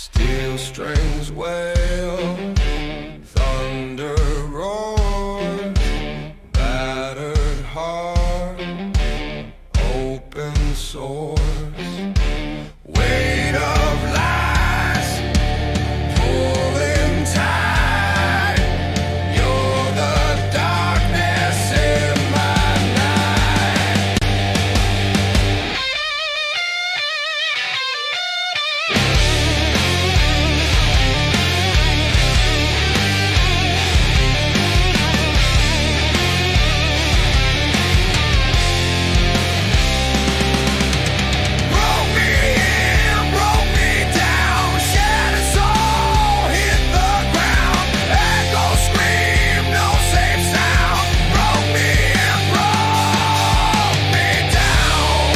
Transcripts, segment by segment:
Steel strings wail, thunder roars, battered heart, open source, weight of lies, pulling tight. You're the darkness in my night. Broke me in, broke me down, shattered soul hit the ground. Echo scream, no safe sound. Broke me in, broke me down.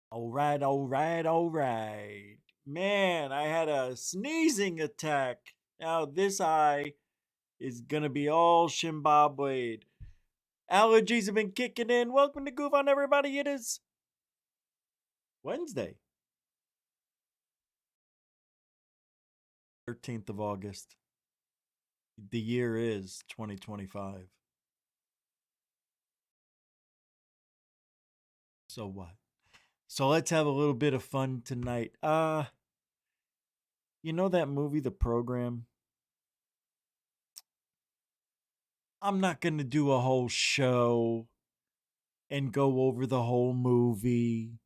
All right. Man, I had a sneezing attack. Now this eye is gonna be all Zimbabwe'd. Allergies have been kicking in. Welcome to Goof on everybody. It is Wednesday, 13th of August. The year is 2025. So what? So let's have a little bit of fun tonight. You know that movie, The Program? I'm not going to do a whole show and go over the whole movie.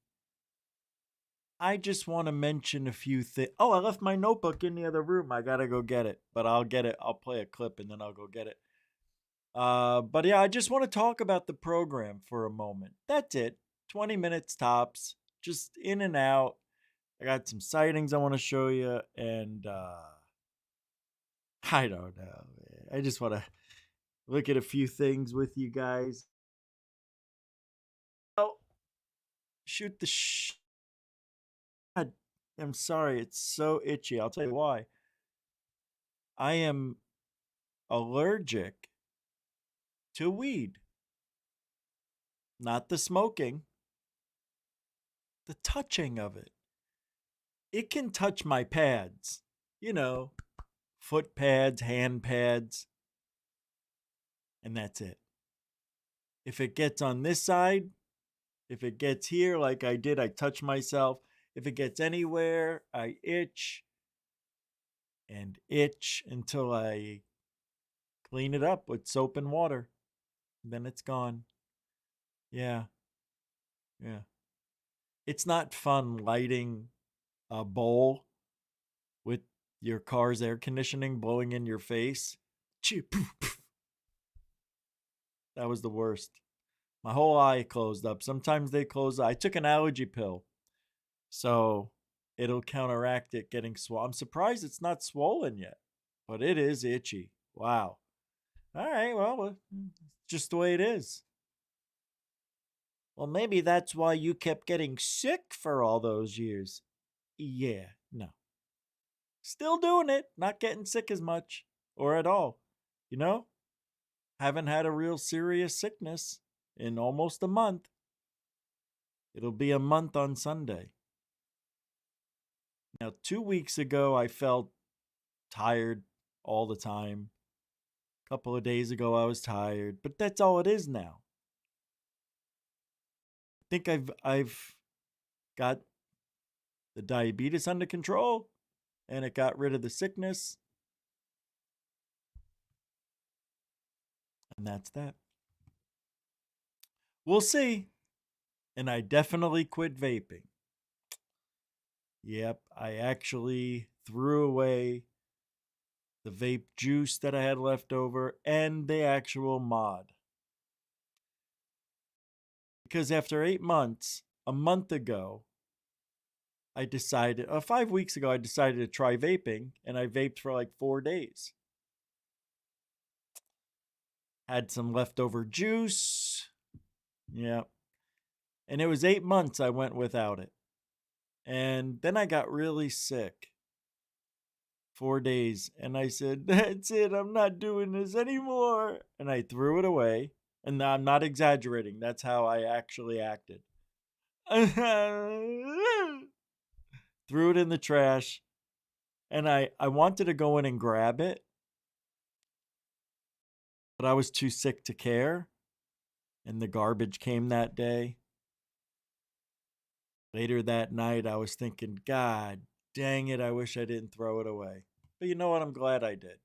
I just want to mention a few things. Oh, I left my notebook in the other room. I got to go get it, but I'll get it. I'll play a clip and then I'll go get it. But yeah, I just want to talk about The Program for a moment. That's it. 20 minutes tops, just in and out. I got some sightings I want to show you, and I don't know, man. I just want to look at a few things with you guys. Oh, shoot the God, I'm sorry, it's so itchy. I'll tell you why. I am allergic to weed. Not the smoking, the touching of it. It can touch my pads, you know, foot pads, hand pads, and that's it. If it gets on this side, if it gets here like I did, I touch myself. If it gets anywhere, I itch and itch until I clean it up with soap and water. Then it's gone. Yeah. Yeah. It's not fun lighting a bowl with your car's air conditioning blowing in your face. That was the worst. My whole eye closed up. Sometimes they close. I took an allergy pill, so it'll counteract it getting swollen. I'm surprised it's not swollen yet, but it is itchy. Wow. All right, well, just the way it is. Well, maybe that's why you kept getting sick for all those years. Yeah, no. Still doing it, not getting sick as much or at all. You know, haven't had a real serious sickness in almost a month. It'll be a month on Sunday. Now, 2 weeks ago, I felt tired all the time. A couple of days ago, I was tired, but that's all it is now. I think I've got the diabetes under control, and it got rid of the sickness. And that's that. We'll see. And I definitely quit vaping. Yep, I actually threw away the vape juice that I had left over and the actual mod. Because after 8 months, a month ago, I decided, 5 weeks ago, I decided to try vaping, and I vaped for like 4 days. Had some leftover juice. Yeah. And it was 8 months I went without it. And then I got really sick. 4 days. And I said, that's it. I'm not doing this anymore. And I threw it away. And I'm not exaggerating. That's how I actually acted. Threw it in the trash. And I wanted to go in and grab it, but I was too sick to care. And the garbage came that day. Later that night, I was thinking, God dang it, I wish I didn't throw it away. But you know what? I'm glad I did.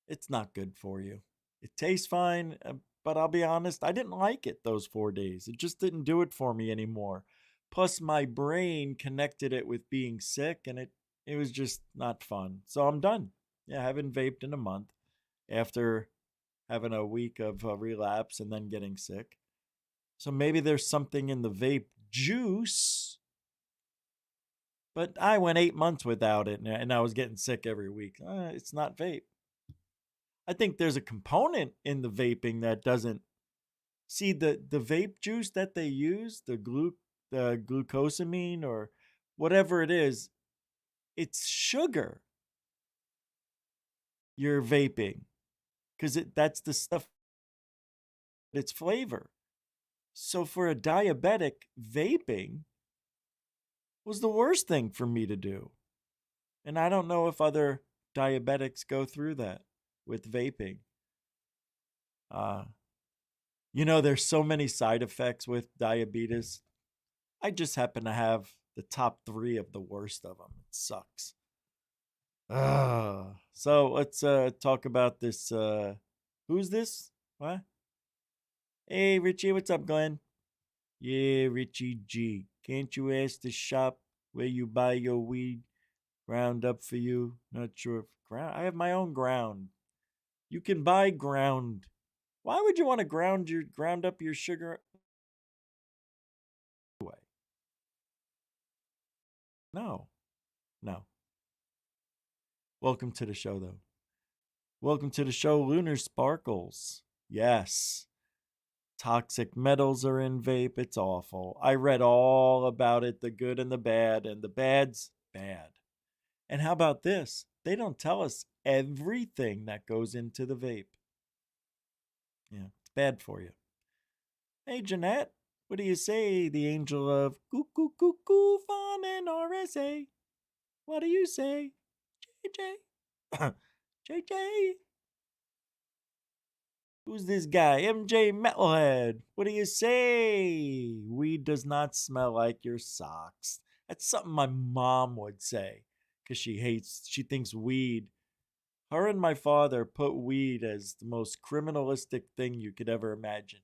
It's not good for you. It tastes fine, but I'll be honest, I didn't like it those 4 days. It just didn't do it for me anymore. Plus, my brain connected it with being sick, and it was just not fun. So I'm done. Yeah, I haven't vaped in a month after having a week of relapse and then getting sick. So maybe there's something in the vape juice. But I went 8 months without it, and I was getting sick every week. It's not vape. I think there's a component in the vaping that doesn't see the vape juice that they use, the glucosamine or whatever it is. It's sugar. You're vaping because that's the stuff. It's flavor. So for a diabetic, vaping was the worst thing for me to do. And I don't know if other diabetics go through that with vaping. Uh, there's so many side effects with diabetes. I just happen to have the top three of the worst of them. It sucks. So let's talk about this. Who's this? What? Hey, Richie, what's up, Glenn? Yeah, Richie G. Can't you ask the shop where you buy your weed? Ground up for you. Not sure if ground. I have my own ground. You can buy ground. Why would you want to ground up your sugar anyway? No, no. Welcome to the show, though. Welcome to the show, Lunar Sparkles. Yes, toxic metals are in vape. It's awful. I read all about it, the good and the bad's bad. And how about this? They don't tell us everything that goes into the vape. Yeah, it's bad for you. Hey, Jeanette, what do you say? The angel of cuckoo, fun and RSA. What do you say? JJ? JJ? Who's this guy? MJ Metalhead. What do you say? Weed does not smell like your socks. That's something my mom would say because she thinks weed. Her and my father put weed as the most criminalistic thing you could ever imagine.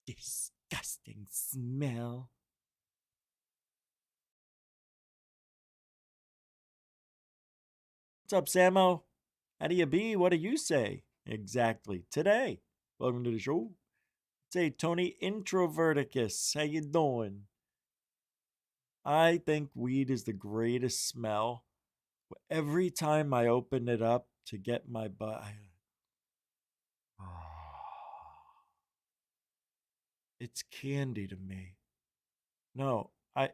Disgusting smell. What's up, Samo? How do you be? What do you say? Exactly. Today. Welcome to the show. Say, Tony Introverticus. How you doing? I think weed is the greatest smell. Every time I open it up to get my butt, it's candy to me. No, I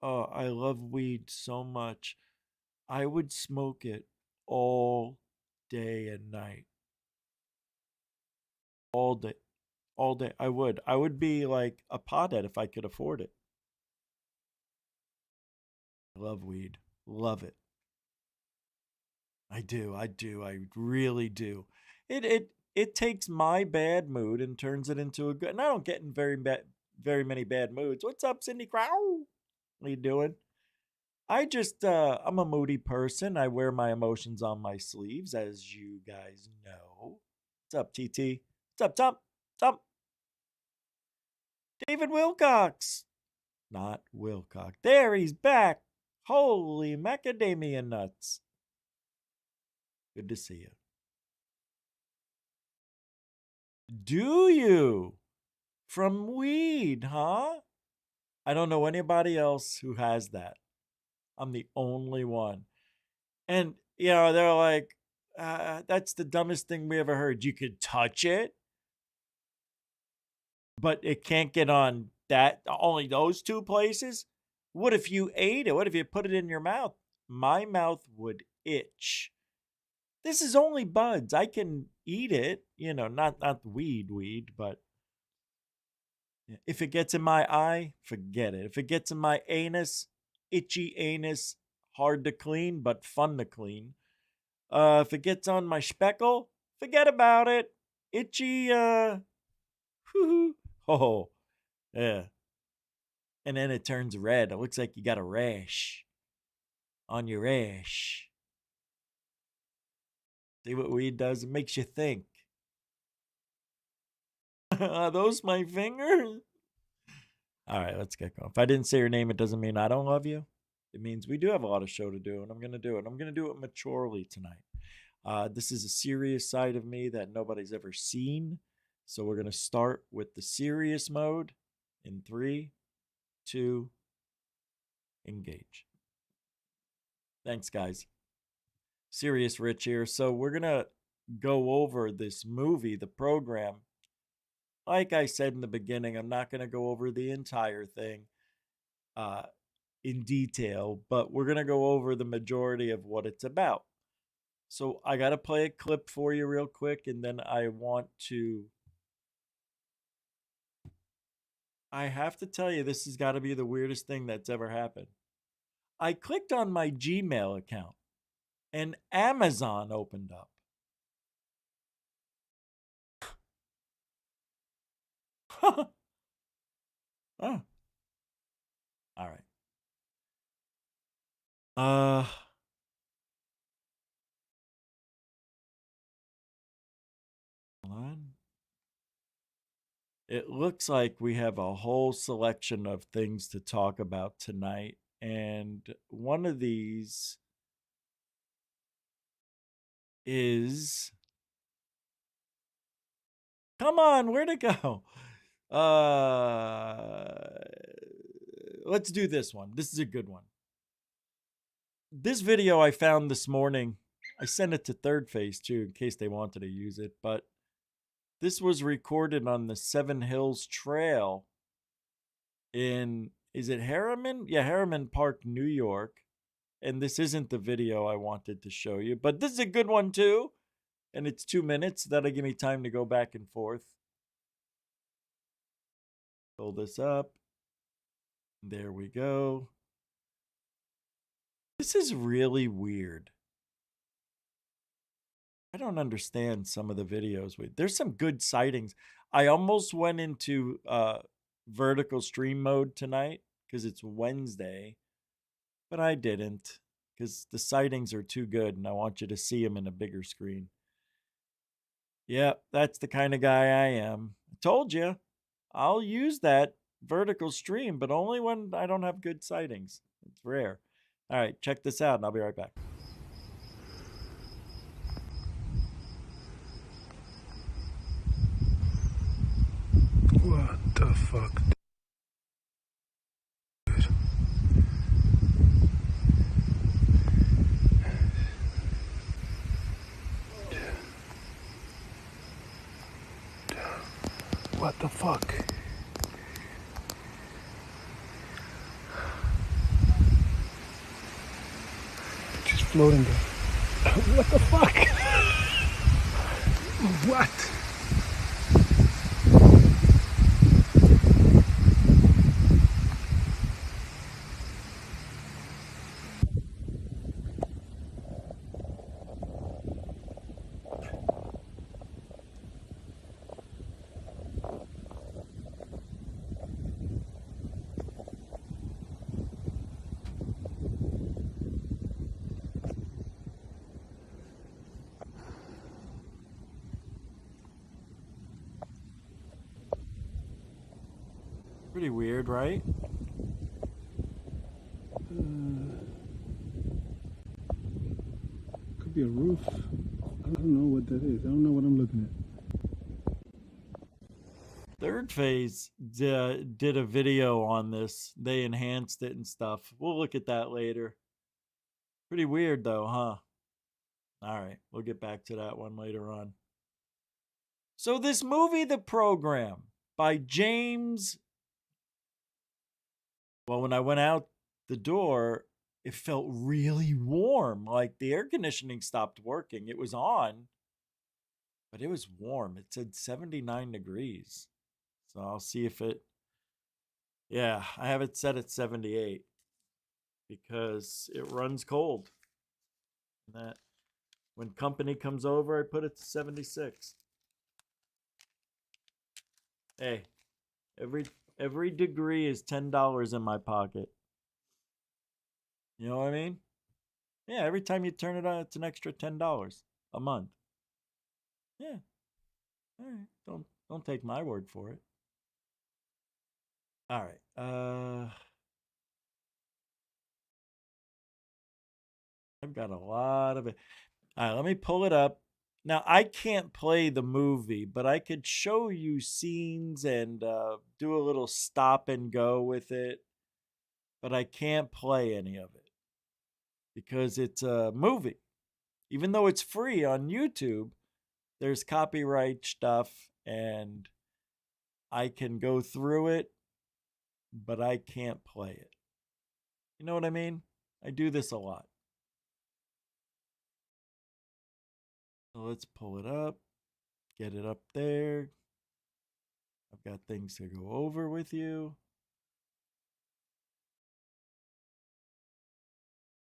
love weed so much. I would smoke it all day and night. All day. All day. I would. I would be like a pothead if I could afford it. I love weed. Love it. I do. I do. I really do. It takes my bad mood and turns it into a good. And I don't get in very many bad moods. What's up, Cindy Crow? What are you doing? I'm a moody person. I wear my emotions on my sleeves, as you guys know. What's up, TT? What's up, Tom? Tom? David Wilcox. Not Wilcox. There, he's back. Holy macadamia nuts. Good to see you. Do you? From weed, huh? I don't know anybody else who has that. I'm the only one. And, they're like, that's the dumbest thing we ever heard. You could touch it, but it can't get on only those two places? What if you ate it? What if you put it in your mouth? my mouth would itch. This is only buds. I can eat it, not weed, but if it gets in my eye, forget it. If it gets in my anus, itchy anus, hard to clean, but fun to clean. If it gets on my speckle, forget about it. Itchy, oh, yeah. And then it turns red. It looks like you got a rash on your ash. See what weed does? It makes you think. Are those my fingers? All right, let's get going. If I didn't say your name, it doesn't mean I don't love you. It means we do have a lot of show to do, and I'm going to do it. I'm going to do it maturely tonight. This is a serious side of me that nobody's ever seen. So we're going to start with the serious mode in 3, 2, engage. Thanks, guys. Serious Rich here. So we're going to go over this movie, the program. Like I said in the beginning, I'm not going to go over the entire thing in detail, but we're going to go over the majority of what it's about. So I got to play a clip for you real quick, and then I have to tell you, this has got to be the weirdest thing that's ever happened. I clicked on my Gmail account, and Amazon opened up. Oh. All right. Hold on. It looks like we have a whole selection of things to talk about tonight, and one of these is, come on, where'd it go? Let's do this one. This is a good one. This video I found this morning, I sent it to Third Face too in case they wanted to use it, but this was recorded on the Seven Hills Trail in, is it Harriman? Yeah, Harriman Park, New York. And this isn't the video I wanted to show you, but this is a good one too. And it's 2 minutes. That'll give me time to go back and forth. Pull this up. There we go. This is really weird. I don't understand some of the videos. There's some good sightings. I almost went into vertical stream mode tonight because it's Wednesday, but I didn't because the sightings are too good and I want you to see them in a bigger screen. Yeah, that's the kind of guy I am. I told you, I'll use that vertical stream, but only when I don't have good sightings. It's rare. All right, check this out and I'll be right back. What the fuck? Dude. What the fuck? Just floating there. What the fuck? What? Pretty weird, right? Could be a roof. I don't know what that is. I don't know what I'm looking at. Third Phase did a video on this. They enhanced it and stuff. We'll look at that later. Pretty weird though, huh? All right, we'll get back to that one later on. So this movie, The Program, by James. Well, when I went out the door, it felt really warm. Like the air conditioning stopped working. It was on, but it was warm. It said 79 degrees. So I'll see if it, yeah, I have it set at 78 because it runs cold. That when company comes over, I put it to 76. Hey, every degree is $10 in my pocket. You know what I mean? Yeah, every time you turn it on, it's an extra $10 a month. Yeah. All right. Don't take my word for it. All right. I've got a lot of it. All right, let me pull it up. Now, I can't play the movie, but I could show you scenes and do a little stop and go with it. But I can't play any of it because it's a movie. Even though it's free on YouTube, there's copyright stuff and I can go through it, but I can't play it. You know what I mean? I do this a lot. So let's pull it up, get it up there. I've got things to go over with you.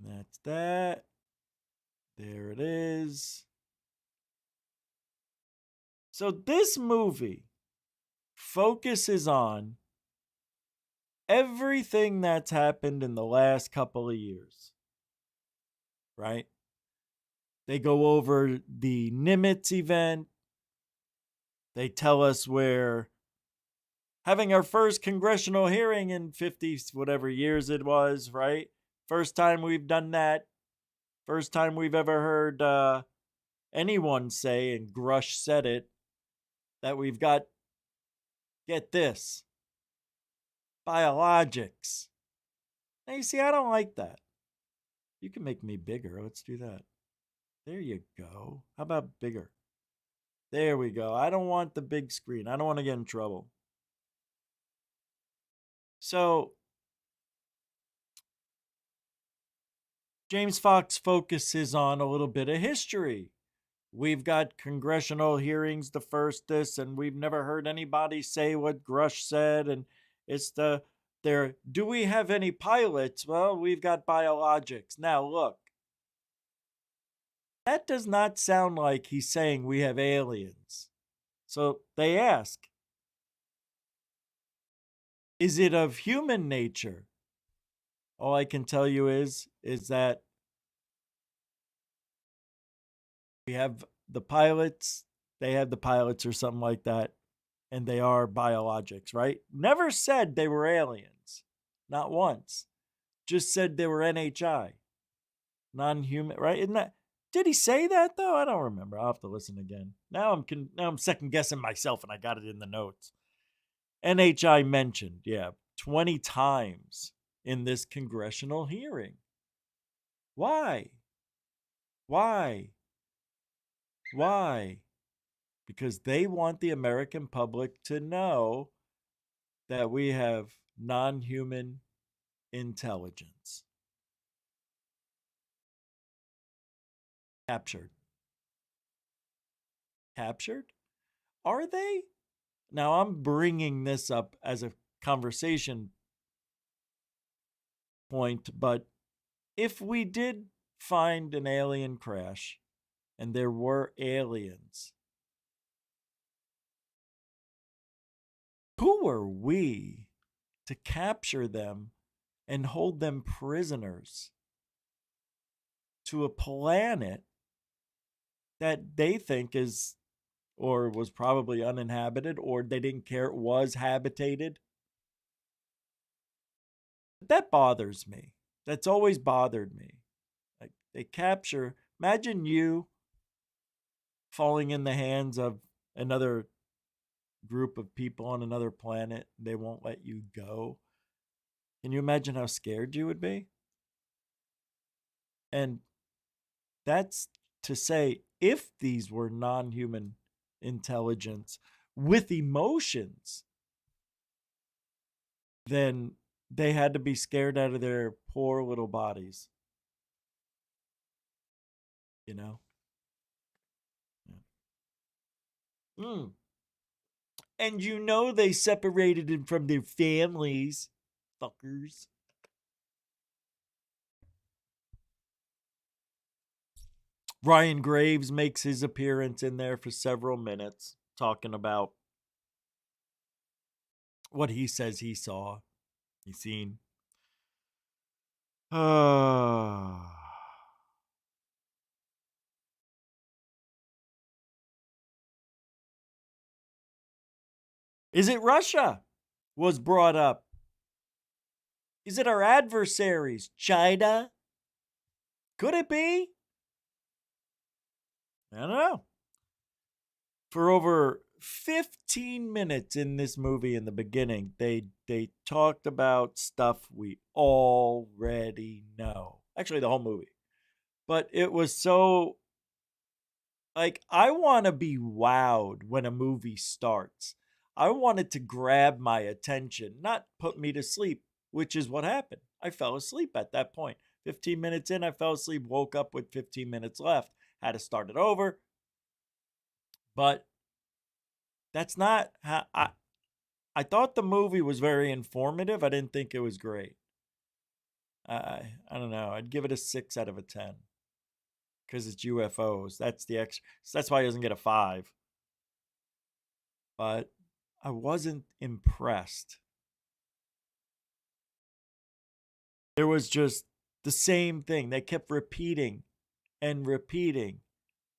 That's that. There it is. So this movie focuses on everything that's happened in the last couple of years, right? They go over the Nimitz event. They tell us we're having our first congressional hearing in 50 whatever years it was, right? First time we've done that. First time we've ever heard anyone say, and Grush said it, that we've got, get this, biologics. Now, you see, I don't like that. You can make me bigger. Let's do that. There you go. How about bigger? There we go. I don't want the big screen. I don't want to get in trouble. So, James Fox focuses on a little bit of history. We've got congressional hearings, the first this, and we've never heard anybody say what Grush said. And it's do we have any pilots? Well, we've got biologics. Now, look, that does not sound like he's saying we have aliens. So they ask, is it of human nature? All I can tell you is that we have the pilots, they have the pilots or something like that, and they are biologics, right? Never said they were aliens. Not once. Just said they were NHI. Non-human, right? Isn't that, did he say that though? I don't remember. I'll have to listen again. Now I'm second guessing myself and I got it in the notes. NHI mentioned, 20 times in this congressional hearing. Why? Why? Why? Because they want the American public to know that we have non-human intelligence. Captured. Captured? Are they? Now I'm bringing this up as a conversation point, but if we did find an alien crash and there were aliens, who are we to capture them and hold them prisoners to a planet that they think is or was probably uninhabited, or they didn't care it was habitated? That bothers me. That's always bothered me. Like they capture, imagine you falling in the hands of another group of people on another planet. They won't let you go. Can you imagine how scared you would be? And that's to say, if these were non-human intelligence with emotions, then they had to be scared out of their poor little bodies. You know? Yeah. And you know they separated them from their families. Fuckers. Ryan Graves makes his appearance in there for several minutes, talking about what he says he saw, he seen. Is it Russia? Was brought up. Is it our adversaries? China? Could it be? I don't know. For over 15 minutes in this movie in the beginning, they talked about stuff we already know. Actually, the whole movie. But it was so like I want to be wowed when a movie starts. I want it to grab my attention, not put me to sleep, which is what happened. I fell asleep at that point. 15 minutes in, I fell asleep, woke up with 15 minutes left. Had to start it over. But that's not how I thought the movie was very informative. I didn't think it was great. I don't know. I'd give it a 6 out of a 10 because it's UFOs. That's the extra. So that's why he doesn't get a 5. But I wasn't impressed. There was just the same thing. They kept repeating and repeating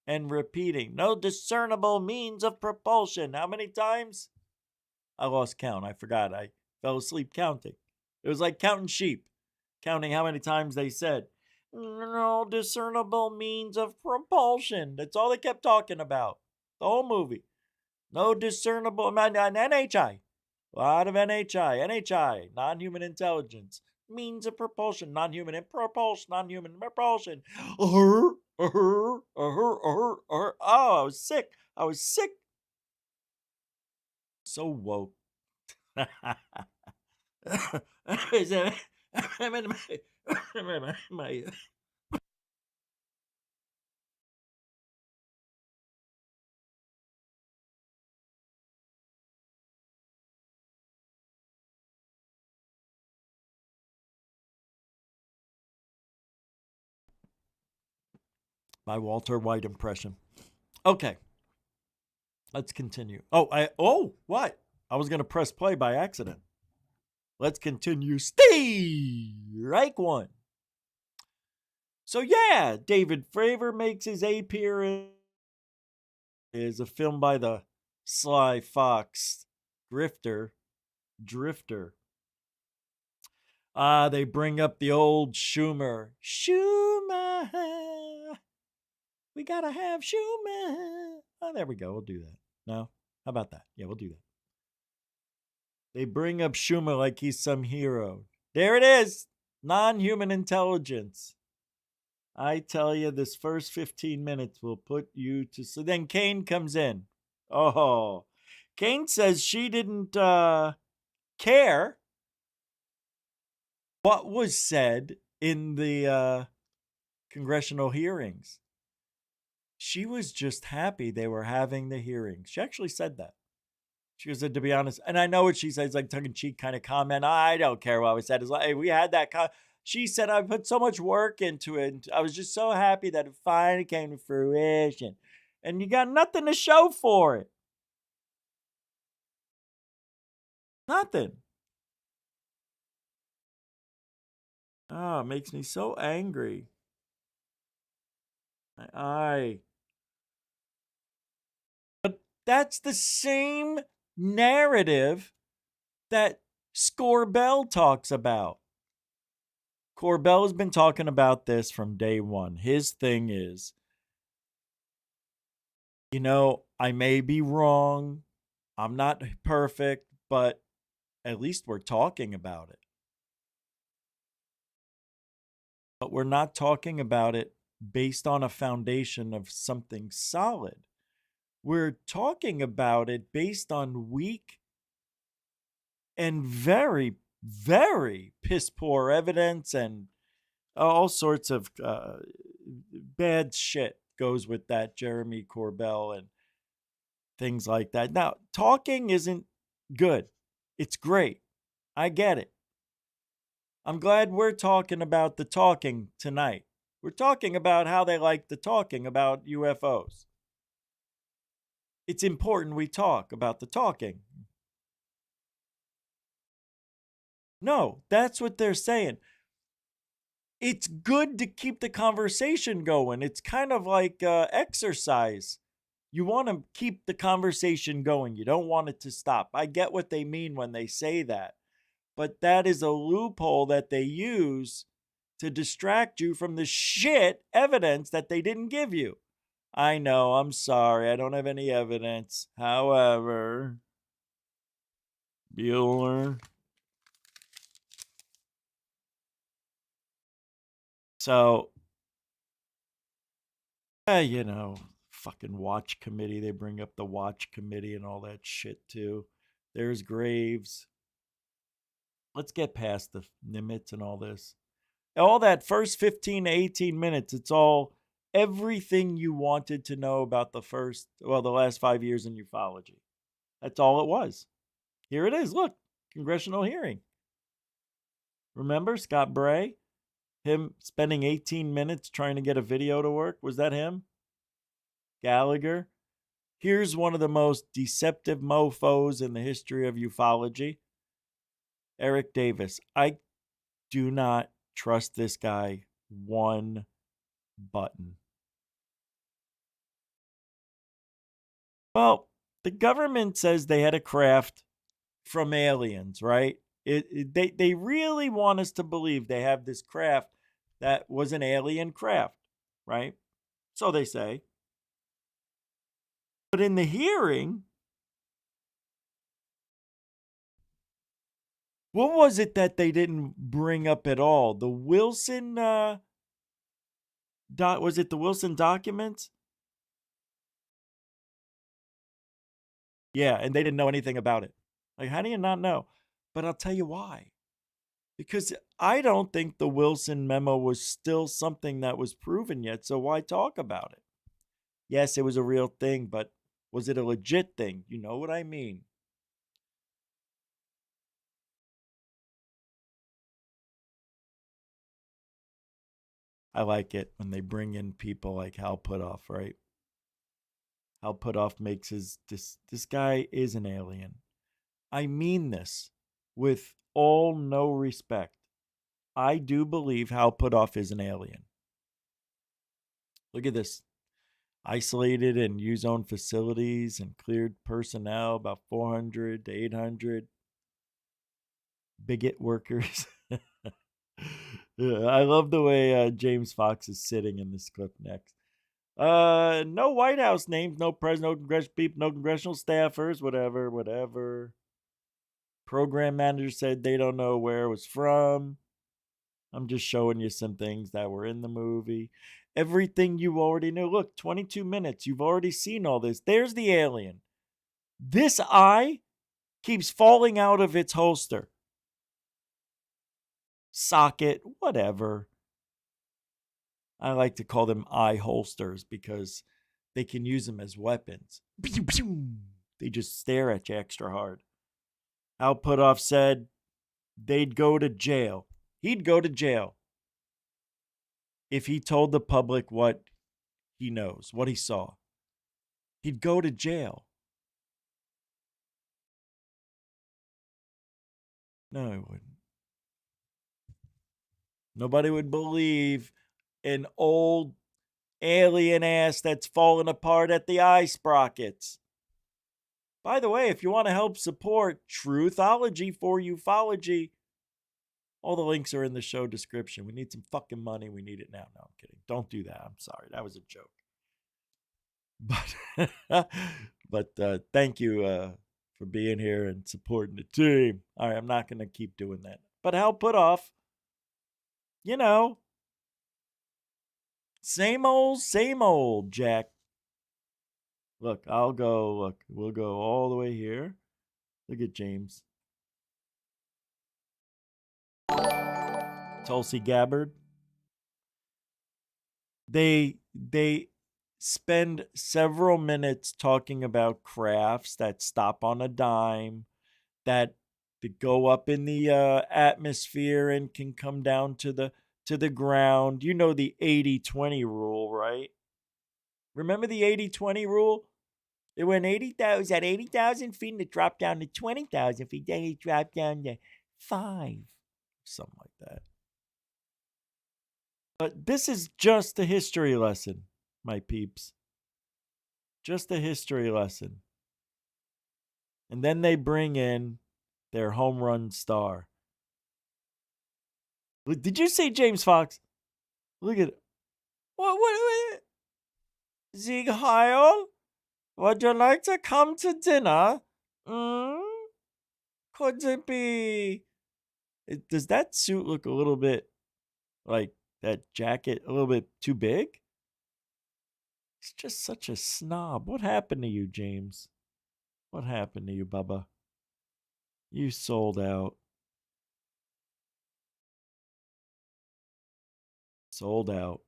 and repeating. No discernible means of propulsion. How many times? I lost count. I forgot. I fell asleep counting. It was like counting sheep, counting how many times they said, no discernible means of propulsion. That's all they kept talking about. The whole movie. No discernible, NHI. A lot of NHI, non-human intelligence. Means of propulsion, non-human and propulsion, non-human propulsion. Oh, I was sick. So woke. my Walter White impression. Okay. Let's continue. What? I was gonna press play by accident. Let's continue. Strike one. So yeah, David Fravor makes his appearance. Is a film by the Sly Fox Drifter. They bring up the old Schumer. We gotta have Schumer. Oh, there we go. We'll do that. No? How about that? Yeah, we'll do that. They bring up Schumer like he's some hero. There it is. Non-human intelligence. I tell you, this first 15 minutes will put you to sleep. Then Kane comes in. Oh, Kane says she didn't care what was said in the congressional hearings. She was just happy they were having the hearings. She actually said that. She goes, to be honest, and I know what she says, like tongue-in-cheek kind of comment. I don't care what we said. It's like, hey, we had that. She said, I put so much work into it. And I was just so happy that it finally came to fruition. And you got nothing to show for it. Nothing. Oh, it makes me so angry. But that's the same narrative that Scorbell talks about. Corbell has been talking about this from day one. His thing is, I may be wrong. I'm not perfect, but at least we're talking about it. But we're not talking about it based on a foundation of something solid. We're talking about it based on weak and very very piss poor evidence and all sorts of bad shit goes with that Jeremy Corbell and things like that. Now, talking isn't good. It's great. I get it. I'm glad we're talking about the talking tonight. We're talking about how they like the talking about UFOs. It's important we talk about the talking. No, that's what they're saying. It's good to keep the conversation going. It's kind of like exercise. You want to keep the conversation going. You don't want it to stop. I get what they mean when they say that. But that is a loophole that they use to distract you from the shit evidence that they didn't give you. I know, I'm sorry, I don't have any evidence. However, Bueller. So, fucking watch committee. They bring up the watch committee and all that shit too. There's Graves. Let's get past the Nimitz and all this. All that first 15 to 18 minutes, it's all everything you wanted to know about the last 5 years in ufology. That's all it was. Here it is. Look, congressional hearing. Remember Scott Bray? Him spending 18 minutes trying to get a video to work? Was that him? Gallagher? Here's one of the most deceptive mofos in the history of ufology. Eric Davis. I do not trust this guy one button. Well, the government says they had a craft from aliens, right? They really want us to believe they have this craft that was an alien craft, right? So they say. But in the hearing, what was it that they didn't bring up at all? The Wilson was it the Wilson documents? Yeah, and they didn't know anything about it. Like, how do you not know? But I'll tell you why. Because I don't think the Wilson memo was still something that was proven yet, so why talk about it? Yes, it was a real thing, but was it a legit thing? You know what I mean? I like it when they bring in people like Hal Puthoff, right? Hal Puthoff makes this guy is an alien. I mean this with all no respect. I do believe Hal Puthoff is an alien. Look at this. Isolated and use own facilities and cleared personnel, about 400 to 800 bigot workers. I love the way James Fox is sitting in this clip next. No White House names, no president, no congressional people, no congressional staffers, whatever. Program manager said they don't know where it was from. I'm just showing you some things that were in the movie. Everything you already knew. Look, 22 minutes. You've already seen all this. There's the alien. This eye keeps falling out of its holster. Socket, whatever. I like to call them eye holsters because they can use them as weapons. They just stare at you extra hard. Al Puthoff said they'd go to jail. He'd go to jail if he told the public what he knows, what he saw. He'd go to jail. No, he wouldn't. Nobody would believe an old alien ass that's falling apart at the eye sprockets. By the way, if you want to help support Truthology for ufology, all the links are in the show description. We need some fucking money. We need it now. No, I'm kidding. Don't do that. I'm sorry. That was a joke. But thank you for being here and supporting the team. All right, I'm not going to keep doing that. But Hal Puthoff, same old, Jack. Look, we'll go all the way here. Look at James. Tulsi Gabbard. They spend several minutes talking about crafts that stop on a dime, that go up in the atmosphere and can come down to the ground. You know the 80-20 rule, right? Remember the 80-20 rule? It went 80,000 at 80,000 feet and it dropped down to 20,000 feet. Then it dropped down to 5, something like that. But this is just a history lesson, my peeps. Just a history lesson. And then they bring in their home run star. Did you see James Fox? Look at it. What? Sieg Heil? Would you like to come to dinner? Could it be? Does that suit look a little bit like that jacket a little bit too big? He's just such a snob. What happened to you, James? What happened to you, Bubba? You sold out. Sold out.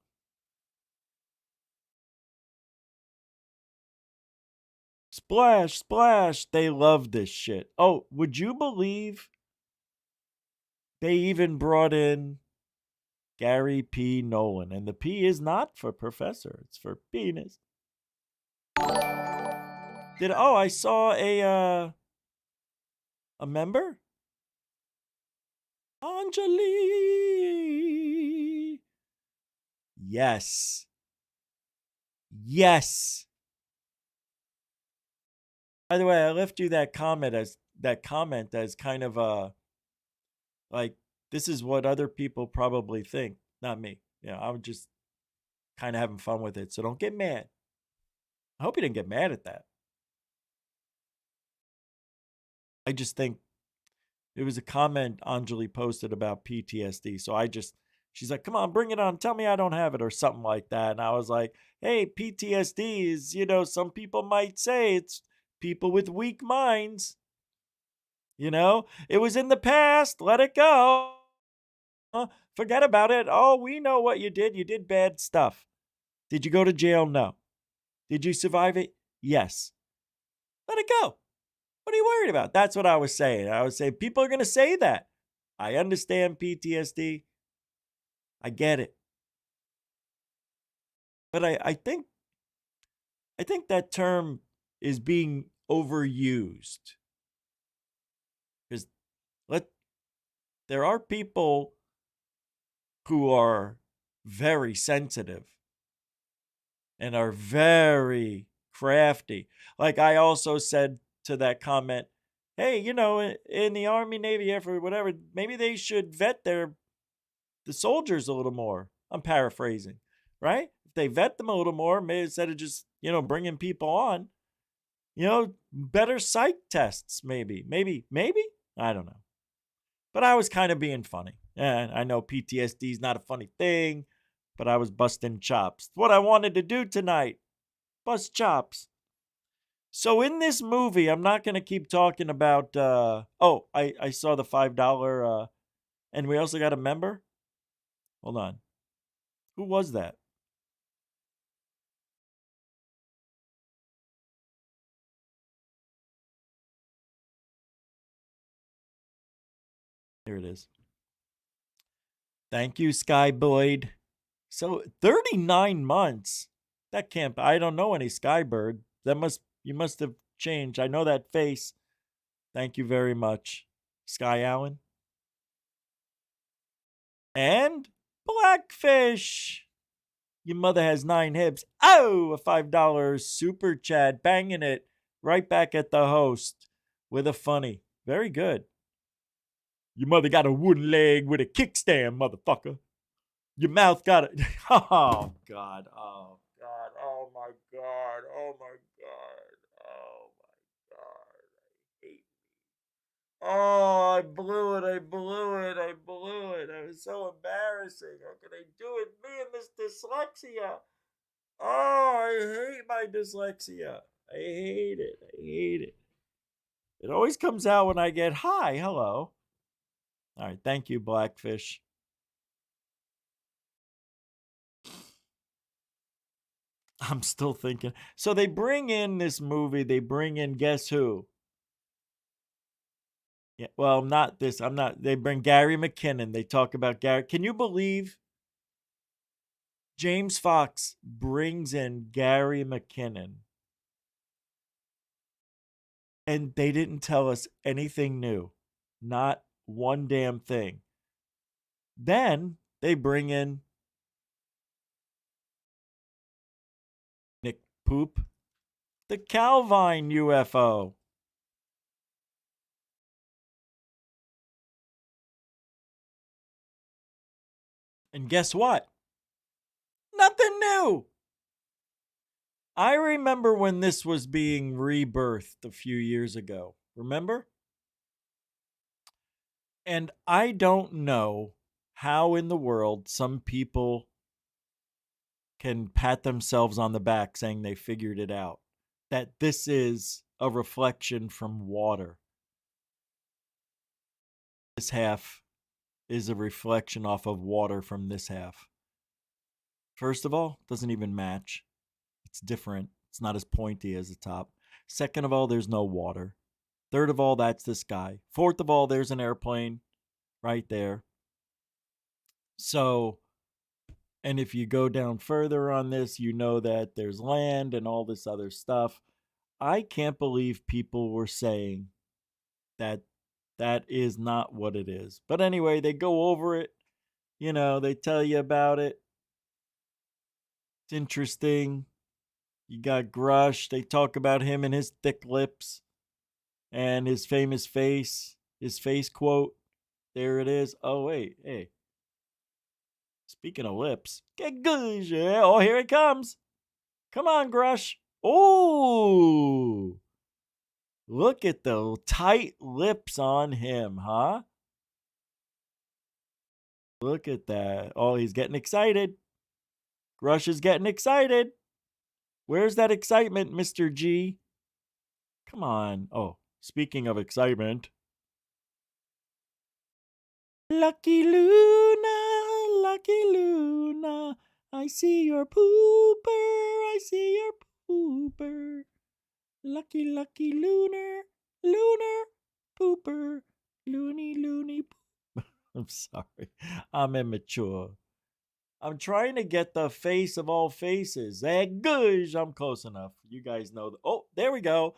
Splash, splash. They love this shit. Oh, would you believe they even brought in Gary P. Nolan? And the P is not for professor, it's for penis. I saw a member? Anjali. Yes. Yes. By the way, I left you that comment as kind of like, this is what other people probably think, not me. I'm just kind of having fun with it. So don't get mad. I hope you didn't get mad at that. I just think it was a comment Anjali posted about PTSD. So she's like, come on, bring it on. Tell me I don't have it or something like that. And I was like, hey, PTSD is, some people might say it's people with weak minds. It was in the past. Let it go. Forget about it. Oh, we know what you did. You did bad stuff. Did you go to jail? No. Did you survive it? Yes. Let it go. What are you worried about? That's what I was saying. I was saying people are going to say that. I understand PTSD. I get it. But I think that term is being overused. Because there are people who are very sensitive and are very crafty. Like I also said to that comment, hey, in the Army, Navy, Air Force, whatever, maybe they should vet the soldiers a little more. I'm paraphrasing, right? If they vet them a little more, maybe instead of just, bringing people on, better psych tests, maybe. I don't know. But I was kind of being funny. And I know PTSD is not a funny thing, but I was busting chops. What I wanted to do tonight, bust chops. So in this movie, I'm not going to keep talking about, I saw the $5, and we also got a member. Hold on. Who was that? Here it is. Thank you, Sky Boyd. So 39 months. That can't. I don't know any Skybird. You must have changed. I know that face. Thank you very much, Sky Allen. And Blackfish. Your mother has 9 hips. Oh, a $5 super chat, banging it right back at the host with a funny. Very good. Your mother got a wooden leg with a kickstand, motherfucker. Your mouth got a. Oh, God. Oh, God. Oh, my God. Oh, my God. Oh, my God. I hate. Oh, I blew it. That was so embarrassing. How can I do it? Me and this dyslexia. Oh, I hate my dyslexia. I hate it. It always comes out when I get hi. Hello. All right. Thank you, Blackfish. I'm still thinking. So they bring in this movie. They bring in, guess who? Yeah, well, not this. I'm not. They bring Gary McKinnon. They talk about Gary. Can you believe James Fox brings in Gary McKinnon and they didn't tell us anything new? Not one damn thing. Then they bring in Nick Poop, the Calvine UFO. And guess what? Nothing new. I remember when this was being rebirthed a few years ago. Remember? And I don't know how in the world some people can pat themselves on the back saying they figured it out. That this is a reflection from water. This half is a reflection off of water from this half. First of all, doesn't even match. It's different. It's not as pointy as the top. Second of all, there's no water. Third of all, that's the sky. Fourth of all, there's an airplane right there. So, and if you go down further on this, you know that there's land and all this other stuff. I can't believe people were saying that that is not what it is. But anyway, they go over it. You know, they tell you about it. It's interesting. You got Grush. They talk about him and his thick lips and his famous face, his face quote. There it is. Oh, wait. Hey. Speaking of lips. Get good. Oh, here it comes. Come on, Grush. Oh. Look at the tight lips on him, huh? Look at that. Oh, he's getting excited. Grush is getting excited. Where's that excitement, Mr. G? Come on. Oh, speaking of excitement. Lucky Luna, I see your pooper, I see your pooper. Lucky lunar, pooper, loony poop. I'm sorry, I'm immature. I'm trying to get the face of all faces. Hey, gosh, I'm close enough. You guys know. Oh, there we go.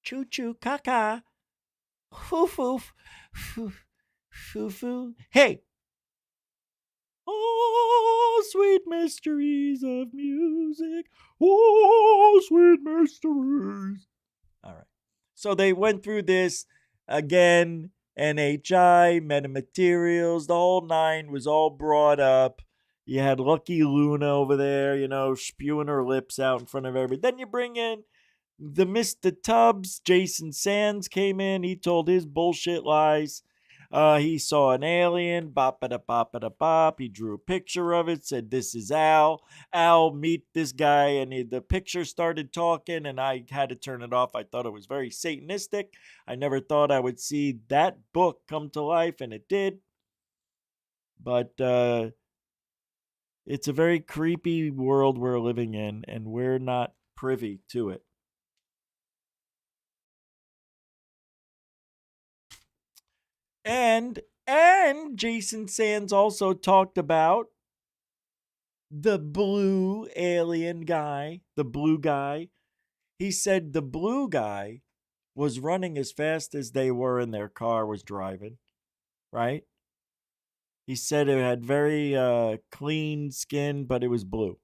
Choo choo caca. Foo foo foo foo foo. Hey. Oh, sweet mysteries of music. Oh, sweet mysteries. All right. So they went through this again. NHI, metamaterials, the whole nine was all brought up. You had Lucky Luna over there, you know, spewing her lips out in front of everybody. Then you bring in the Mr. Tubbs. Jason Sands came in. He told his bullshit lies. He saw an alien, bop-a-da-bop-a-da-bop. He drew a picture of it, said, "This is Al. Al, meet this guy." And the picture started talking, and I had to turn it off. I thought it was very satanistic. I never thought I would see that book come to life, and it did. But it's a very creepy world we're living in, and we're not privy to it. And Jason Sands also talked about the blue alien guy, the blue guy. He said the blue guy was running as fast as they were in their car was driving, right? He said it had very clean skin, but it was blue.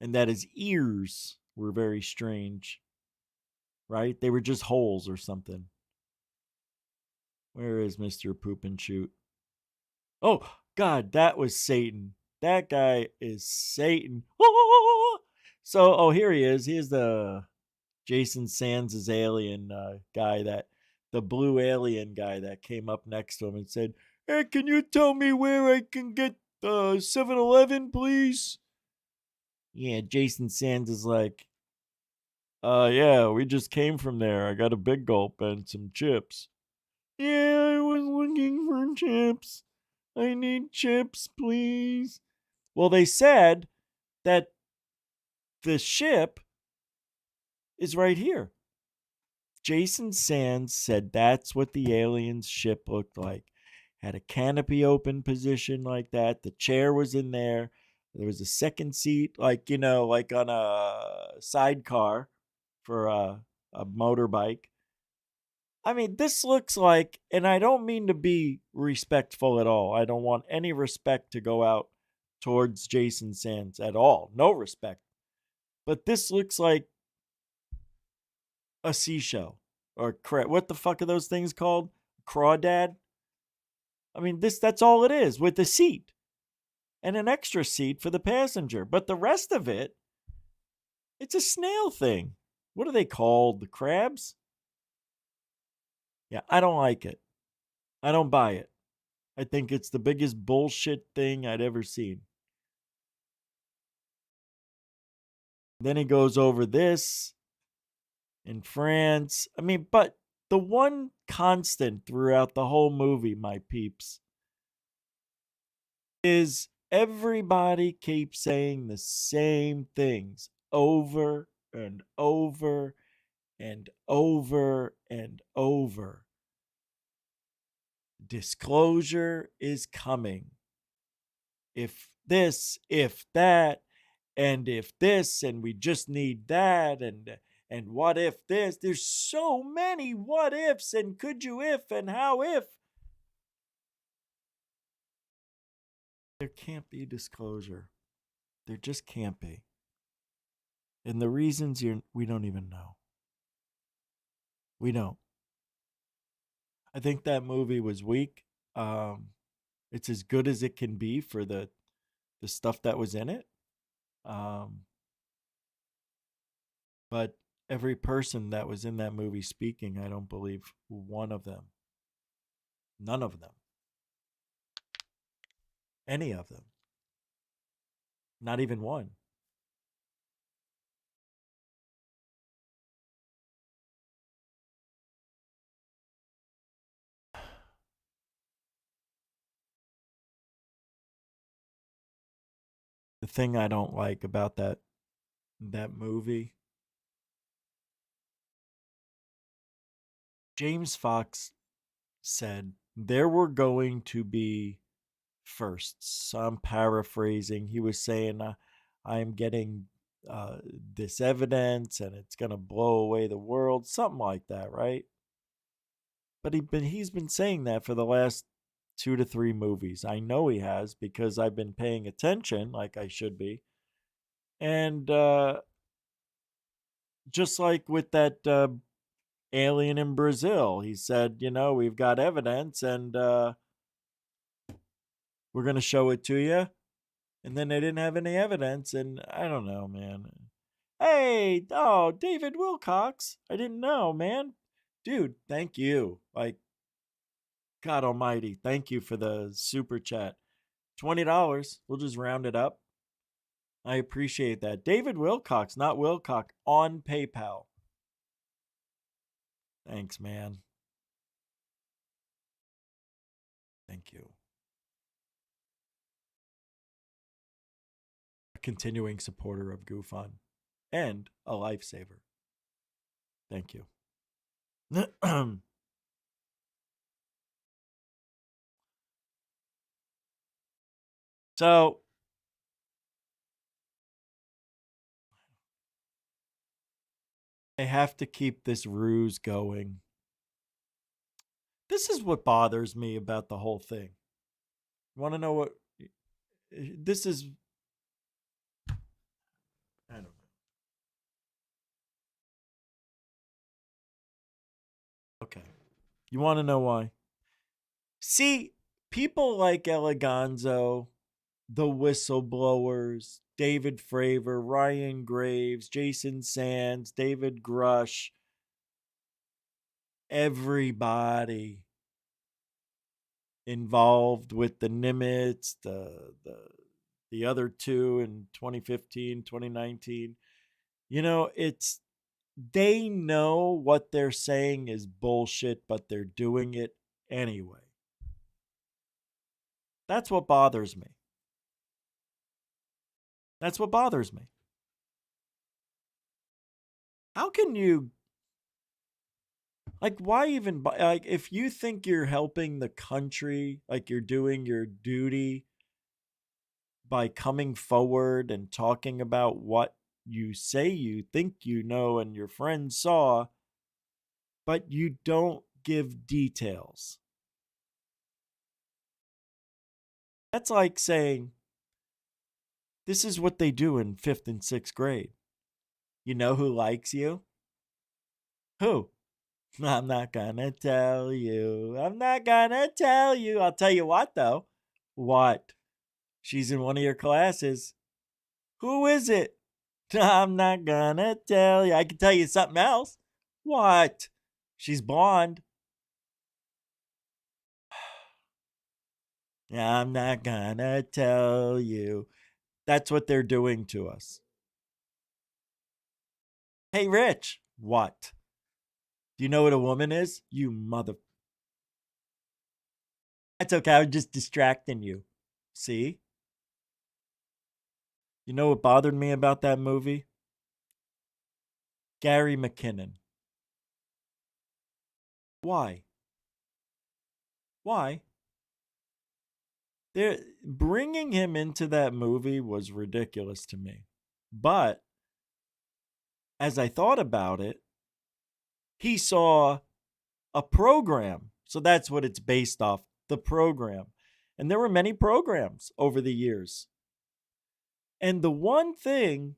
And that his ears were very strange, right? They were just holes or something. Where is Mr. Poop and Shoot? Oh, God, that was Satan. That guy is Satan. So, oh, here he is. Here's the Jason Sands' alien guy, that the blue alien guy that came up next to him and said, "Hey, can you tell me where I can get 7-Eleven, please?" Yeah, Jason Sands is like, yeah, we just came from there. I got a big gulp and some chips. Yeah, I was looking for chips. I need chips, please. Well, they said that the ship is right here. Jason Sands said that's what the alien's ship looked like. Had a canopy open position like that. The chair was in there. There was a second seat, like, like on a sidecar for a motorbike. I mean, this looks like, and I don't mean to be respectful at all. I don't want any respect to go out towards Jason Sands at all. No respect. But this looks like a seashell or what the fuck are those things called? Crawdad? I mean, that's all it is with a seat and an extra seat for the passenger. But the rest of it, it's a snail thing. What are they called? The crabs? Yeah, I don't like it. I don't buy it. I think it's the biggest bullshit thing I'd ever seen. Then he goes over this in France. I mean, but the one constant throughout the whole movie, my peeps, is everybody keeps saying the same things over and over and over and over. Disclosure is coming. If this, if that, and if this, and we just need that, and what if this? There's so many what ifs, and could you if, and how if. There can't be disclosure. There just can't be. And the reasons we don't even know. We don't. I think that movie was weak. It's as good as it can be for the stuff that was in it. But every person that was in that movie speaking, I don't believe one of them, none of them, any of them, not even one. The thing I don't like about that movie, James Fox said there were going to be firsts. So I'm paraphrasing. He was saying, I'm getting this evidence and it's going to blow away the world, something like that, right? But he's been saying that for the last 2 to 3 movies. I know he has because I've been paying attention like I should be. And just like with that alien in Brazil, he said, we've got evidence and we're going to show it to you. And then they didn't have any evidence. And I don't know, man. Hey, oh, David Wilcox. I didn't know, man. Dude, thank you. Like, God almighty, thank you for the super chat. $20. We'll just round it up. I appreciate that. David Wilcox, not Wilcox, on PayPal. Thanks, man. Thank you. A continuing supporter of GoFund and a lifesaver. Thank you. So, I have to keep this ruse going. This is what bothers me about the whole thing. You want to know what this is? I don't know. Okay. You want to know why? See, people like Eleganzo, the whistleblowers, David Fravor, Ryan Graves, Jason Sands, David Grush, everybody involved with the Nimitz, the other two in 2015, 2019. It's they know what they're saying is bullshit, but they're doing it anyway. That's what bothers me. That's what bothers me. How can you, like, why even, like, if you think you're helping the country, like you're doing your duty by coming forward and talking about what you say you think you know and your friends saw, but you don't give details. That's like saying, this is what they do in fifth and sixth grade. You know who likes you? Who? I'm not gonna tell you. I'm not gonna tell you. I'll tell you what, though. What? She's in one of your classes. Who is it? I'm not gonna tell you. I can tell you something else. What? She's blonde. I'm not gonna tell you. That's what they're doing to us. Hey, Rich. What? Do you know what a woman is? You mother. That's okay. I was just distracting you. See? You know what bothered me about that movie? Gary McKinnon. Why? Why? They're, bringing him into that movie was ridiculous to me. But as I thought about it, he saw a program. So that's what it's based off, the program. And there were many programs over the years. And the one thing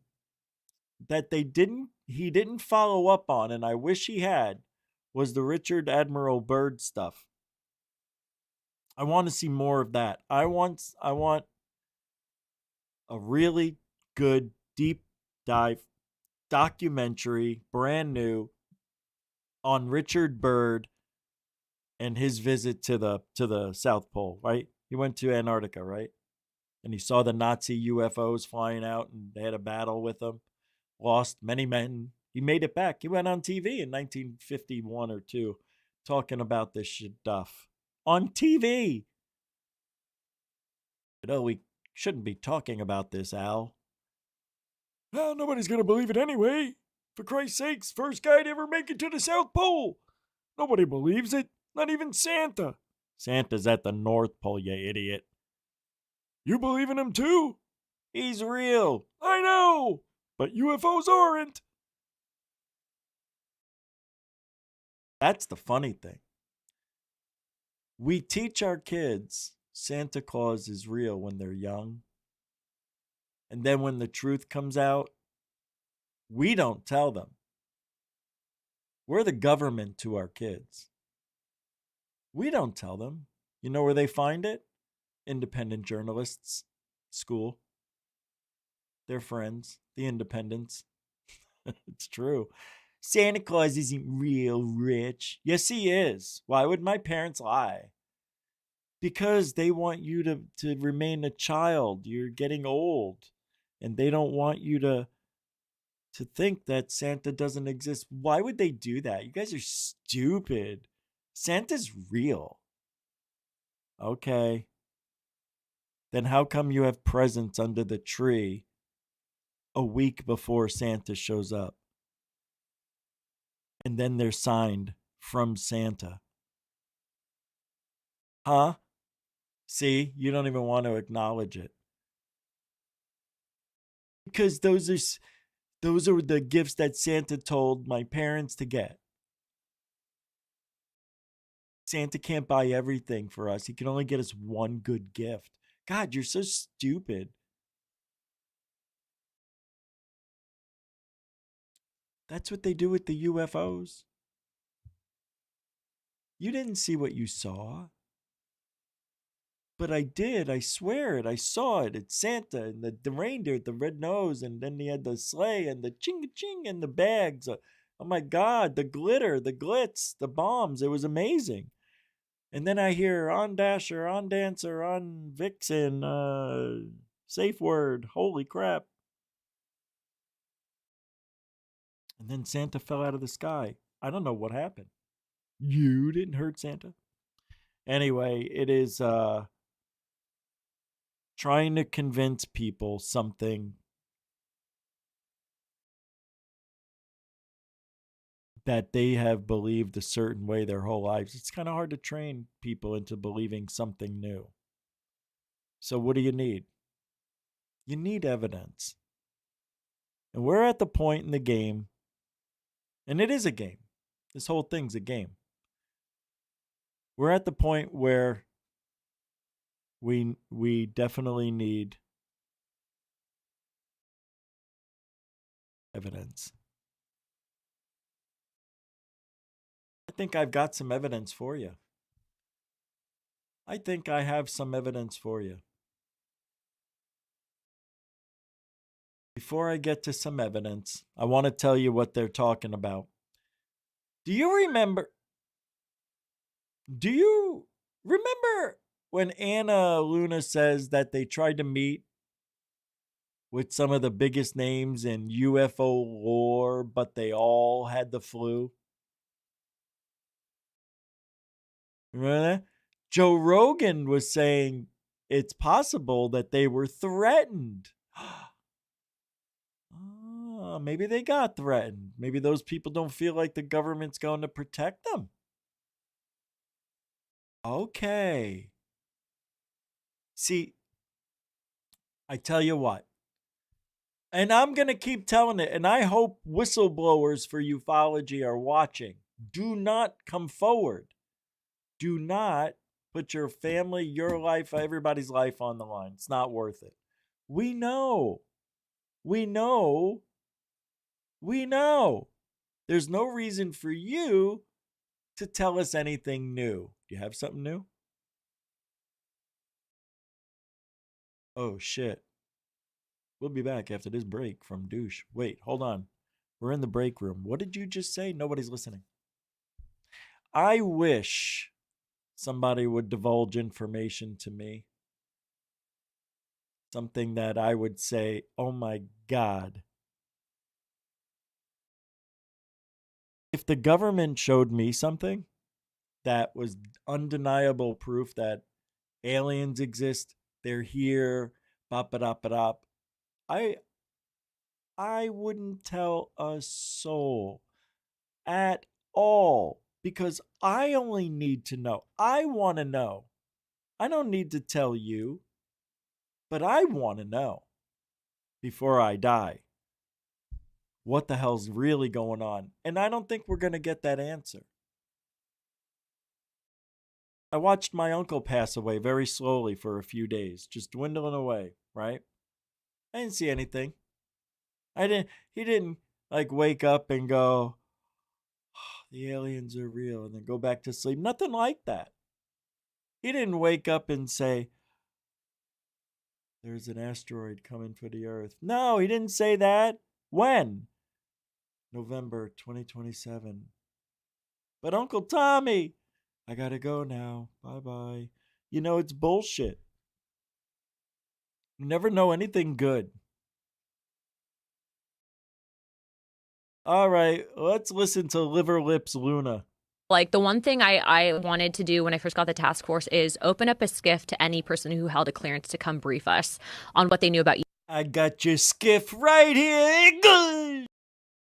that he didn't follow up on, and I wish he had, was the Richard Admiral Byrd stuff. I want to see more of that. I want a really good deep dive documentary, brand new, on Richard Byrd and his visit to the South Pole, right? He went to Antarctica, right? And he saw the Nazi UFOs flying out and they had a battle with them. Lost many men. He made it back. He went on TV in 1951 or 2 talking about this stuff. On TV. We shouldn't be talking about this, Al. Well, nobody's going to believe it anyway. For Christ's sakes, first guy to ever make it to the South Pole. Nobody believes it. Not even Santa. Santa's at the North Pole, you idiot. You believe in him too? He's real. I know. But UFOs aren't. That's the funny thing. We teach our kids Santa Claus is real when they're young. And then when the truth comes out, we don't tell them. We're the government to our kids. We don't tell them. You know where they find it? Independent journalists, school, their friends, the independents. It's true. Santa Claus isn't real, Rich. Yes, he is. Why would my parents lie? Because they want you to remain a child. You're getting old. And they don't want you to think that Santa doesn't exist. Why would they do that? You guys are stupid. Santa's real. Okay. Then how come you have presents under the tree a week before Santa shows up? And then they're signed from Santa. Huh? See, you don't even want to acknowledge it. Because those are the gifts that Santa told my parents to get. Santa can't buy everything for us. He can only get us one good gift. God, you're so stupid. That's what they do with the UFOs. You didn't see what you saw. But I did. I swear it. I saw it. It's Santa and the reindeer with the red nose. And then he had the sleigh and the ching-a-ching and the bags. Oh my God. The glitter, the glitz, the bombs. It was amazing. And then I hear on Dasher, on Dancer, on Vixen, safe word. Holy crap. And then Santa fell out of the sky. I don't know what happened. You didn't hurt Santa? Anyway, it is trying to convince people something that they have believed a certain way their whole lives. It's kind of hard to train people into believing something new. So what do you need? You need evidence. And we're at the point in the game, and it is a game. This whole thing's a game. We're at the point where we definitely need evidence. I think I've got some evidence for you. I think I have some evidence for you. Before I get to some evidence, I want to tell you what they're talking about. Do you remember when Anna Luna says that they tried to meet with some of the biggest names in UFO lore, but they all had the flu? Remember that? Joe Rogan was saying it's possible that they were threatened. Maybe they got threatened. Maybe those people don't feel like the government's going to protect them. Okay. See, I tell you what, and I'm going to keep telling it, and I hope whistleblowers for ufology are watching. Do not come forward. Do not put your family, your life, everybody's life on the line. It's not worth it. We know. We know. We know. There's no reason for you to tell us anything new. Do you have something new? Oh, shit. We'll be back after this break from Douche. Wait, hold on. We're in the break room. What did you just say? Nobody's listening. I wish somebody would divulge information to me. Something that I would say, oh my God. If the government showed me something that was undeniable proof that aliens exist, they're here, bop-a-dop-a-dop, I wouldn't tell a soul at all because I only need to know. I want to know. I don't need to tell you, but I want to know before I die what the hell's really going on. And I don't think we're going to get that answer. I watched my uncle pass away very slowly for a few days, just dwindling away, right? I didn't see anything. He didn't like wake up and go, oh, the aliens are real, and then go back to sleep. Nothing like that. He didn't wake up and say, there's an asteroid coming for the Earth. No, he didn't say that. When? November 2027. But Uncle Tommy, I gotta go now. Bye-bye. You know, it's bullshit. You never know anything good. All right, let's listen to Liver Lips Luna. Like, the one thing I wanted to do when I first got the task force is open up a skiff to any person who held a clearance to come brief us on what they knew about I got your skiff right here. Good.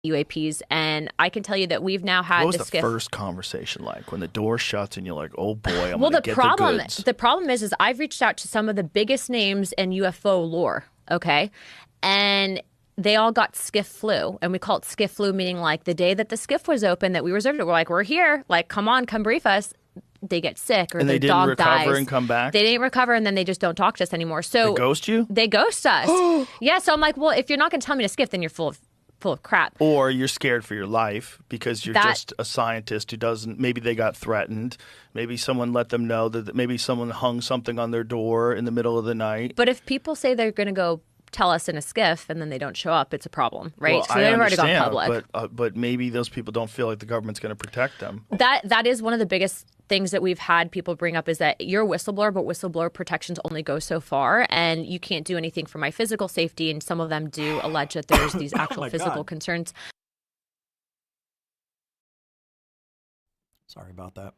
UAPs. And I can tell you that we've now had What was the the skiff. first conversation like when the door shuts and you're like, oh boy, I'm Well, gonna the get problem the goods? the problem is I've reached out to some of the biggest names in UFO lore. Okay, and they all got skiff flu, and we call it skiff flu, meaning like the day that the skiff was open that we reserved it, we're like, we're here, like, come on, come brief us. They get sick or And their they didn't dog recover dies. and come back? They didn't recover, and then they just don't talk to us anymore. So They ghost you? They ghost us. Yeah. So I'm like, well, if you're not going to tell me to skiff, then you're full of crap. Or you're scared for your life because you're That- just a scientist who doesn't, maybe they got threatened. Maybe someone let them know that maybe someone hung something on their door in the middle of the night. But if people say they're going to go tell us in a skiff and then they don't show up, it's a problem, right? Well, So I they've already gone understand, public. but maybe those people don't feel like the government's going to protect them. That is one of the biggest things that we've had people bring up is that you're a whistleblower, but whistleblower protections only go so far, and you can't do anything for my physical safety. And some of them do allege that there's these actual my physical God. concerns. Sorry about that.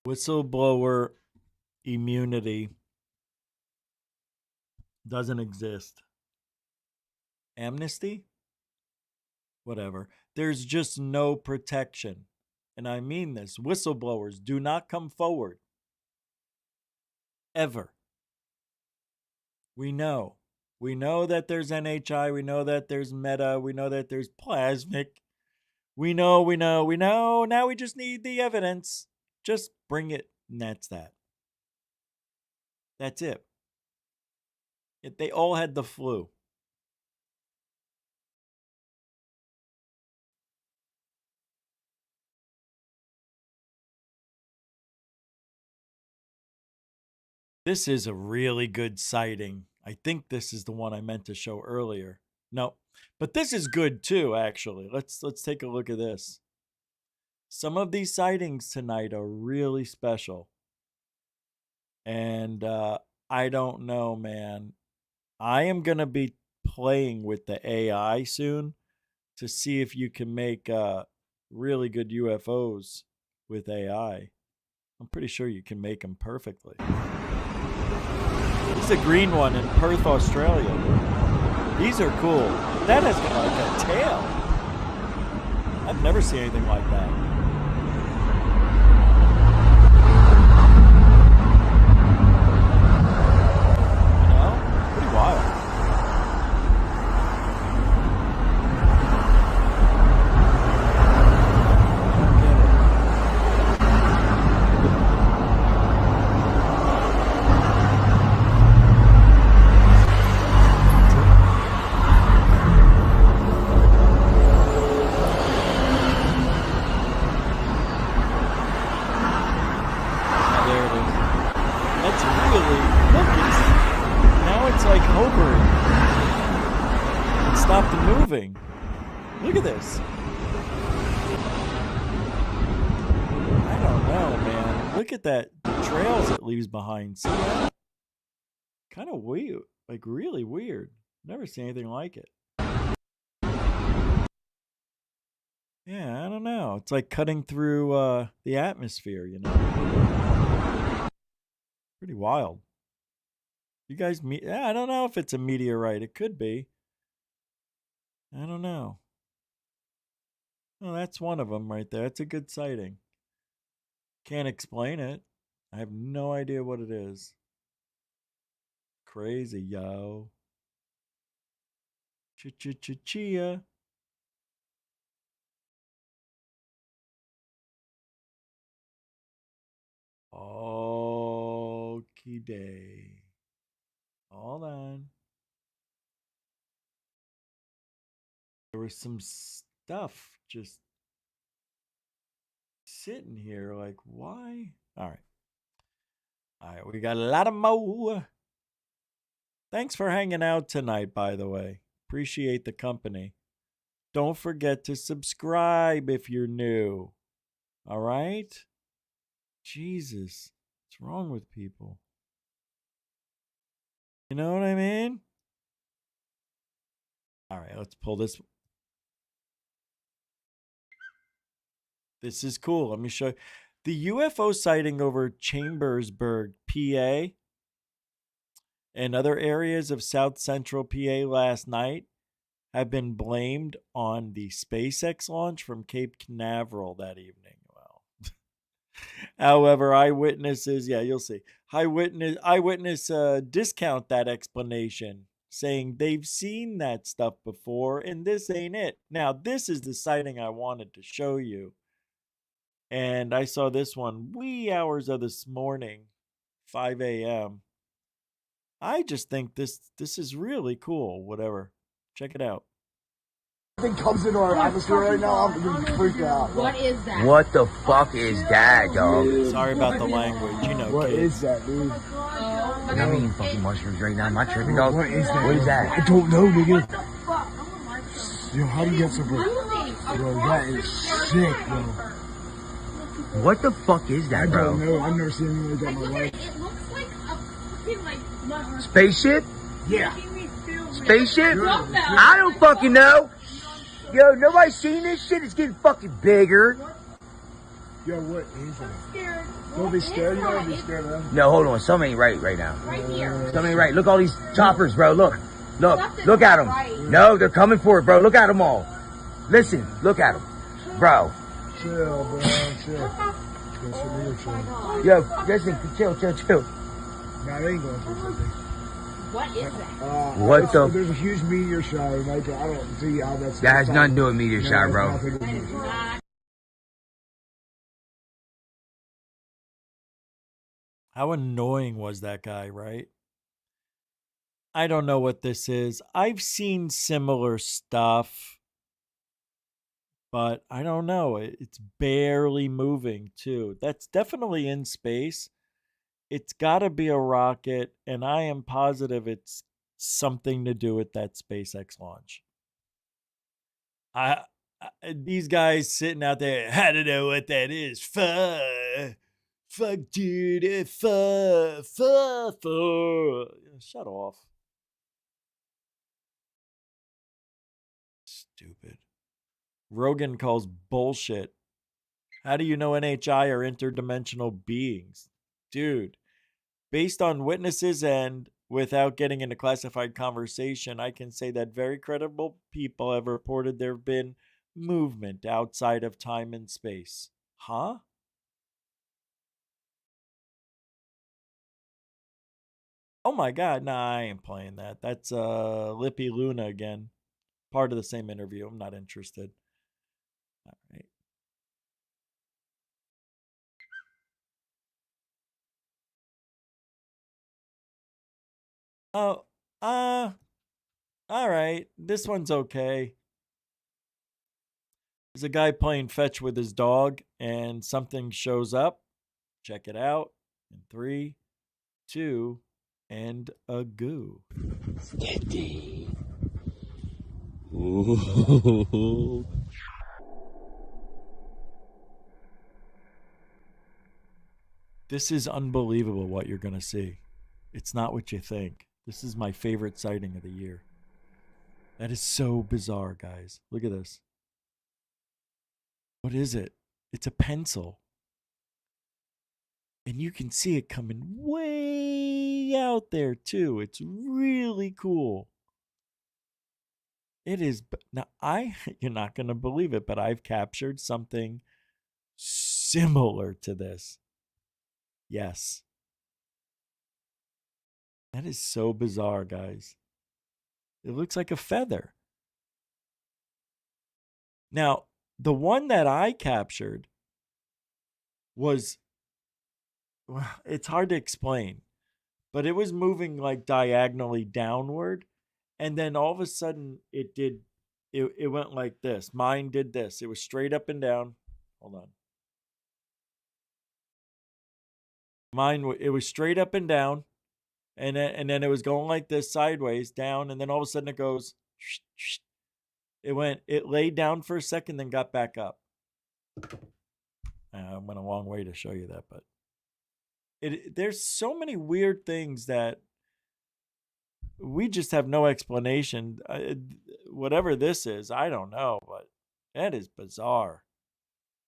Whistleblower immunity doesn't exist. Amnesty? Whatever. There's just no protection. And I mean this. Whistleblowers do not come forward. Ever. We know. We know that there's NHI. We know that there's Meta. We know that there's Plasmic. We know. Now we just need the evidence. Just bring it, and that's that. That's it. They all had the flu. This is a really good sighting. I think this is the one I meant to show earlier. No, but this is good too, actually. Let's take a look at this. Some of these sightings tonight are really special. And I don't know, man. I am going to be playing with the AI soon to see if you can make really good UFOs with AI. I'm pretty sure you can make them perfectly. This is a green one in Perth, Australia. These are cool. That has got like a tail. I've never seen anything like that. You know? Pretty wild. Look at this. I don't know, man. Look at that trails it leaves behind. See that? Kind of weird. Like really weird. Never seen anything like it. Yeah, I don't know. It's like cutting through the atmosphere, you know. Pretty wild. You guys I don't know if it's a meteorite. It could be. I don't know. Well, that's one of them right there. That's a good sighting. Can't explain it. I have no idea what it is. Crazy, yo. Chia. Okie day. Hold on. There was some stuff just sitting here. Like, why? All right. All right. We got a lot of more. Thanks for hanging out tonight, by the way. Appreciate the company. Don't forget to subscribe if you're new. All right? Jesus. What's wrong with people? You know what I mean? All right. Let's pull this. This is cool. Let me show you. The UFO sighting over Chambersburg, PA, and other areas of South Central PA last night have been blamed on the SpaceX launch from Cape Canaveral that evening. Well, however, eyewitnesses, yeah, you'll see. Eyewitness discount that explanation, saying they've seen that stuff before and this ain't it. Now, this is the sighting I wanted to show you. And I saw this one wee hours of this morning, 5 a.m. I just think this is really cool. Whatever. Check it out. Something comes into our atmosphere right now, I'm going to freak out. What is that? What the fuck is that, dog? Sorry about the language. You know, What kids. is that, dude? I'm eating fucking mushrooms right now. I'm not tripping, dog. What is that? What is that? I don't know, nigga. What the fuck? Yo, how do you get so big? Yo, that is sick, bro. What the fuck is I that, bro? don't know. I've never seen anything like that in my life. It looks like a fucking like Spaceship? Yeah. Spaceship? I don't fucking know. Yo, nobody seen this shit? It's getting fucking bigger. Yo, what? Scared. Don't be scared. You don't be scared of them. No, hold on. Something ain't right now. Right here. Something ain't right. Look all these choppers, bro. Look. Nothing's Look at them. right. No, they're coming for it, bro. Look at them all. Listen, look at them. Bro. Chill, bro. Chill. Oh Yo, listen, chill. Nah, they ain't going through something. What is that? What the- There's a huge meteor shower. Like, I don't see how that's... That has nothing to do with meteor shower, bro. Nothing to do with it. How annoying was that guy, right? I don't know what this is. I've seen similar stuff, but I don't know. It's barely moving, too. That's definitely in space. It's got to be a rocket, and I am positive it's something to do with that SpaceX launch. These guys sitting out there, I don't know what that is. Fuck, dude. Fuck. Shut off. Stupid. Rogan calls bullshit. How do you know NHI are interdimensional beings? Dude, based on witnesses and without getting into classified conversation, I can say that very credible people have reported there have been movement outside of time and space. Huh? Oh my God, nah, I ain't playing that. That's Lippy Luna again. Part of the same interview. I'm not interested. All right. Oh, all right. This one's okay. There's a guy playing fetch with his dog, and something shows up. Check it out. In 3, 2, and a goo. Steady. This is unbelievable what you're going to see. It's not what you think. This is my favorite sighting of the year. That is so bizarre, guys. Look at this. What is it? It's a pencil. And you can see it coming way out there, too. It's really cool. It is. Now, you're not going to believe it, but I've captured something similar to this. Yes. That is so bizarre, guys. It looks like a feather. Now, the one that I captured was, well, it's hard to explain, but it was moving like diagonally downward. And then all of a sudden it went like this. Mine did this. It was straight up and down. Hold on. It was straight up and down. And then it was going like this sideways down. And then all of a sudden it goes, it laid down for a second, then got back up. I went a long way to show you that, but there's so many weird things that we just have no explanation. Whatever this is, I don't know, but that is bizarre.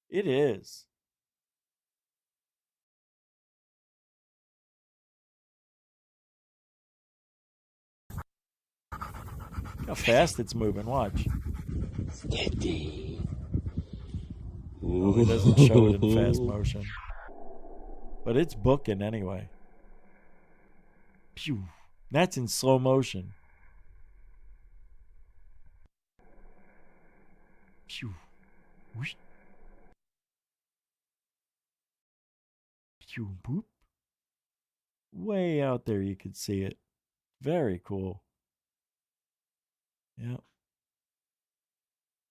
It is. How fast it's moving, watch. Steady. Oh, it doesn't show it in fast motion. But it's booking anyway. Phew. That's in slow motion. Phew. Whoosh. Phew. Boop. Way out there you could see it. Very cool. Yeah.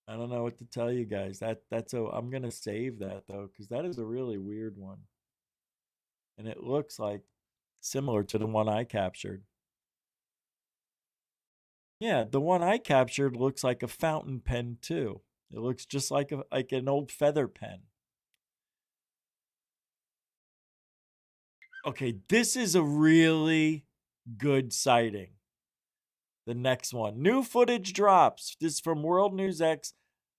I don't know what to tell you guys. I'm gonna save that though, because that is a really weird one. And it looks like similar to the one I captured. Yeah, the one I captured looks like a fountain pen too. It looks just like an old feather pen. Okay, this is a really good sighting. The next one. New footage drops. This is from World News X.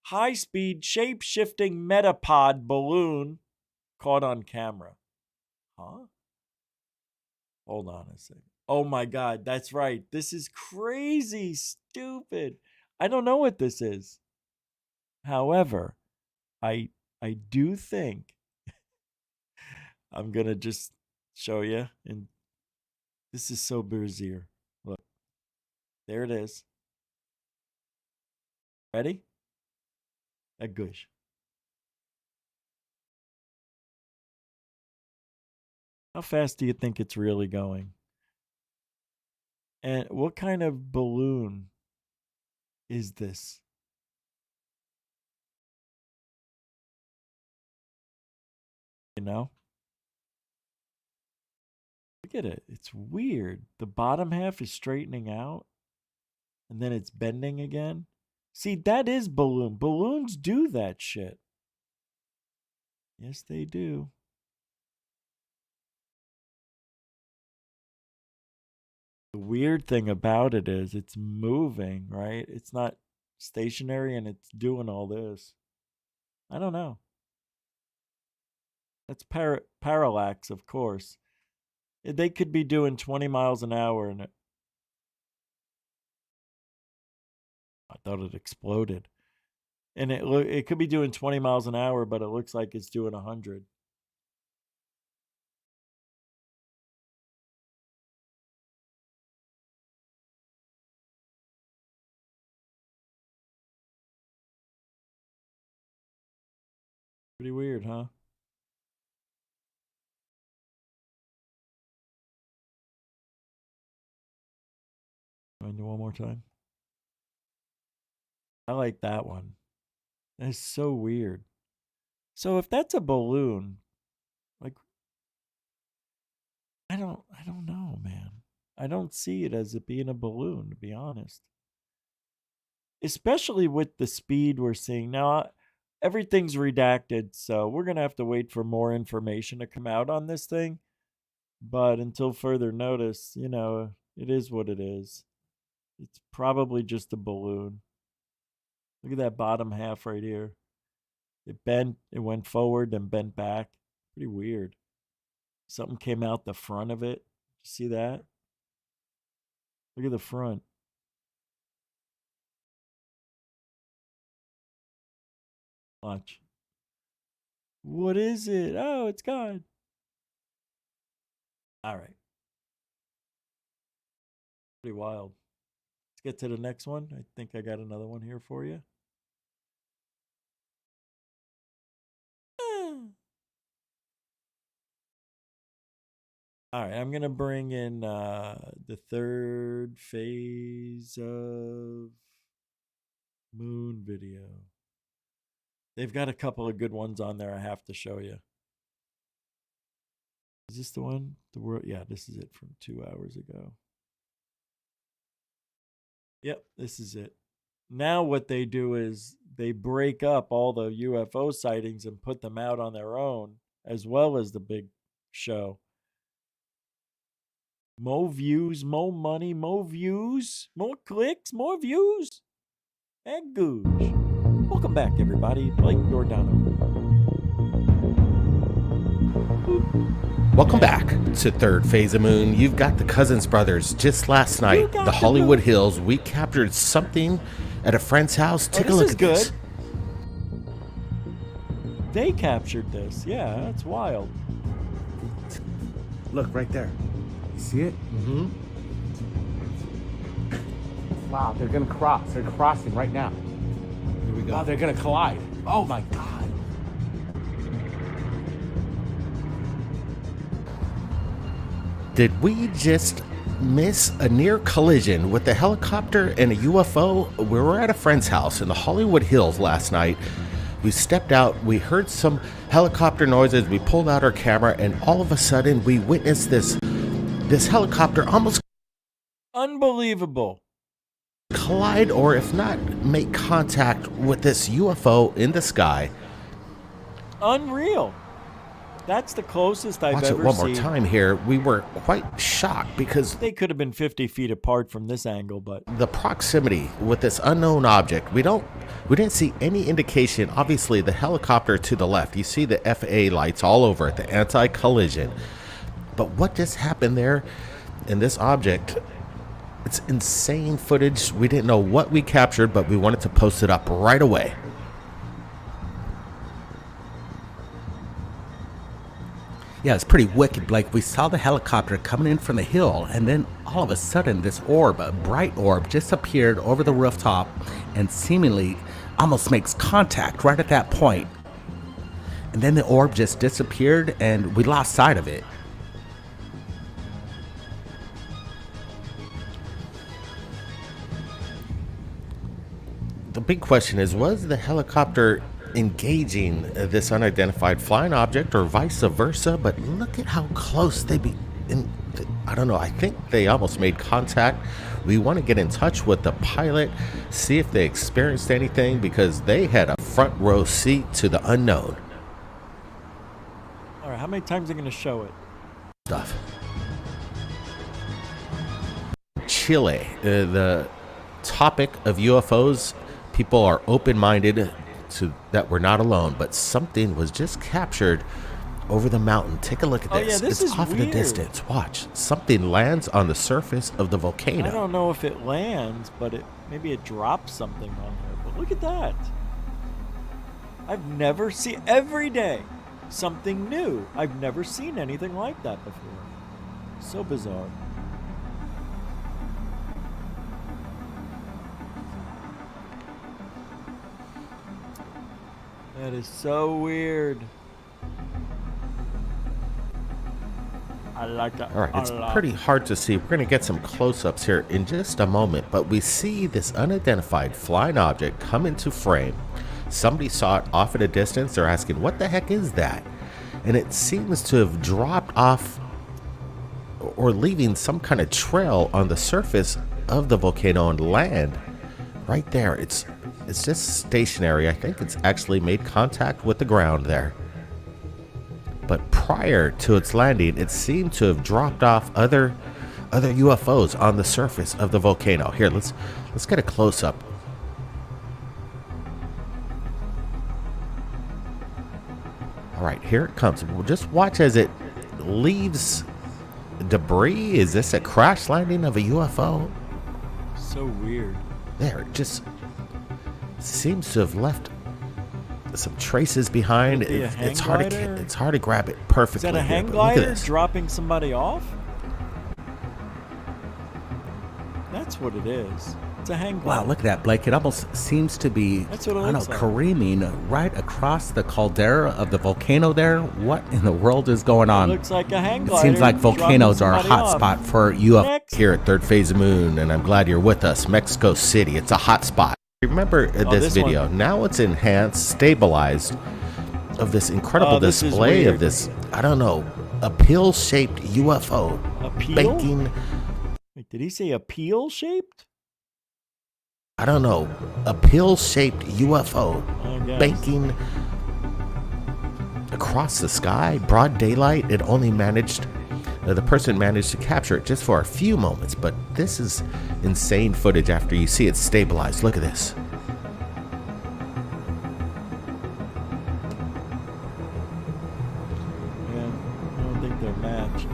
High-speed, shape-shifting metapod balloon caught on camera. Huh? Hold on a second. Oh my God, that's right. This is crazy stupid. I don't know what this is. However, I do think I'm gonna just show you, and this is so bizarre. Look, there it is. Ready? A gush. How fast do you think it's really going? And what kind of balloon is this? You know? Look at it. It's weird. The bottom half is straightening out, and then it's bending again. See, that is balloon. Balloons do that shit. Yes, they do. The weird thing about it is it's moving, right? It's not stationary and it's doing all this. I don't know. That's parallax, of course. They could be doing 20 miles an hour and I thought it exploded. And it could be doing 20 miles an hour, but it looks like it's doing 100. Pretty weird, huh? Want to do one more time? I like that one. That's so weird. So if that's a balloon, like I don't know, man. I don't see it as it being a balloon, to be honest. Especially with the speed we're seeing. Now, everything's redacted, so we're going to have to wait for more information to come out on this thing. But until further notice, it is what it is. It's probably just a balloon. Look at that bottom half right here. It bent, it went forward, then bent back. Pretty weird. Something came out the front of it. See that? Look at the front. Watch. What is it? Oh, it's gone. All right. Pretty wild. Let's get to the next one. I think I got another one here for you. All right, I'm going to bring in the third phase of moon video. They've got a couple of good ones on there I have to show you. Is this the one? Yeah, this is it from 2 hours ago. Yep, this is it. Now what they do is they break up all the UFO sightings and put them out on their own, as well as the big show. More views, more money, more views, more clicks, more views. And goosh. Welcome back, everybody. Blake Giordano. Welcome back to Third Phase of Moon. You've got the Cousins brothers. Just last night, the Hollywood Hills, we captured something at a friend's house. Take a look at this. They captured this. Yeah, that's wild. Look right there. You see it? Mm-hmm. Wow, they're going to cross. They're crossing right now. Here we go. Wow, they're going to collide. Oh my God. Did we just miss a near collision with a helicopter and a UFO? We were at a friend's house in the Hollywood Hills last night. We stepped out, we heard some helicopter noises, we pulled out our camera, and all of a sudden we witnessed this helicopter almost unbelievable collide, or if not, make contact with this UFO in the sky. Unreal. That's the closest I've ever seen. Watch it one more time here. We were quite shocked because they could have been 50 feet apart from this angle, but the proximity with this unknown object, we don't We didn't see any indication. Obviously, the helicopter to the left, you see the FA lights all over it, the anti-collision. But what just happened there in this object? It's insane footage. We didn't know what we captured, but we wanted to post it up right away. Yeah, it's pretty wicked, Blake. We saw the helicopter coming in from the hill, and then all of a sudden this orb, a bright orb, just appeared over the rooftop and seemingly almost makes contact right at that point. And then the orb just disappeared and we lost sight of it. The big question is, was the helicopter engaging this unidentified flying object or vice versa? But look at how close they be. I don't know. I think they almost made contact. We want to get in touch with the pilot, see if they experienced anything, because they had a front row seat to the unknown. All right, how many times are they going to show it? Stuff. Chile, the topic of UFOs. People are open-minded to that we're not alone, but something was just captured over the mountain. Take a look at this. Oh, yeah, this it's is off in the weird. distance. Watch. Something lands on the surface of the I volcano. don't know if it lands, but maybe it drops something on there. But look at that. I've never seen, every day, something new. I've never seen anything like that before. So bizarre. That is so weird. I like that. All right, it's a lot. pretty hard to see. We're going to get some close-ups here in just a moment, but we see this unidentified flying object come into frame. Somebody saw it off at a distance. They're asking, what the heck is that? And it seems to have dropped off or leaving some kind of trail on the surface of the volcano and land right there. It's just stationary. I think it's actually made contact with the ground there. But prior to its landing, it seemed to have dropped off other UFOs on the surface of the volcano. Here, let's get a close-up. All right, here it comes. We'll just watch as it leaves debris. Is this a crash landing of a UFO? So weird. There, it just seems to have left some traces behind. Could it be a hang It's glider? hard to grab it perfectly. Is that a here, hang but look at glider this. dropping somebody off? That's what it is. It's a hang glider. Wow, look at that, Blake. It almost seems to be, That's what it I don't know, looks like. careening right across the caldera of the volcano there. What in the world is going on? It looks like a hang It glider. seems like volcanoes are a dropping somebody hot off. spot for UFO. Next. Here at Third Phase of Moon, and I'm glad you're with us. Mexico City, it's a hot spot. Remember this this video? one. Now it's enhanced, stabilized, of this incredible Oh, this is display of weird. this, I don't know, a pill-shaped UFO A peel? banking, Wait, did he say a peel shaped? I don't know, a pill-shaped UFO I guess. banking across the sky, broad daylight. It only managed, the person managed to capture it just for a few moments, but this is insane footage after you see it stabilized. Look at this. Yeah, I don't think they're matched.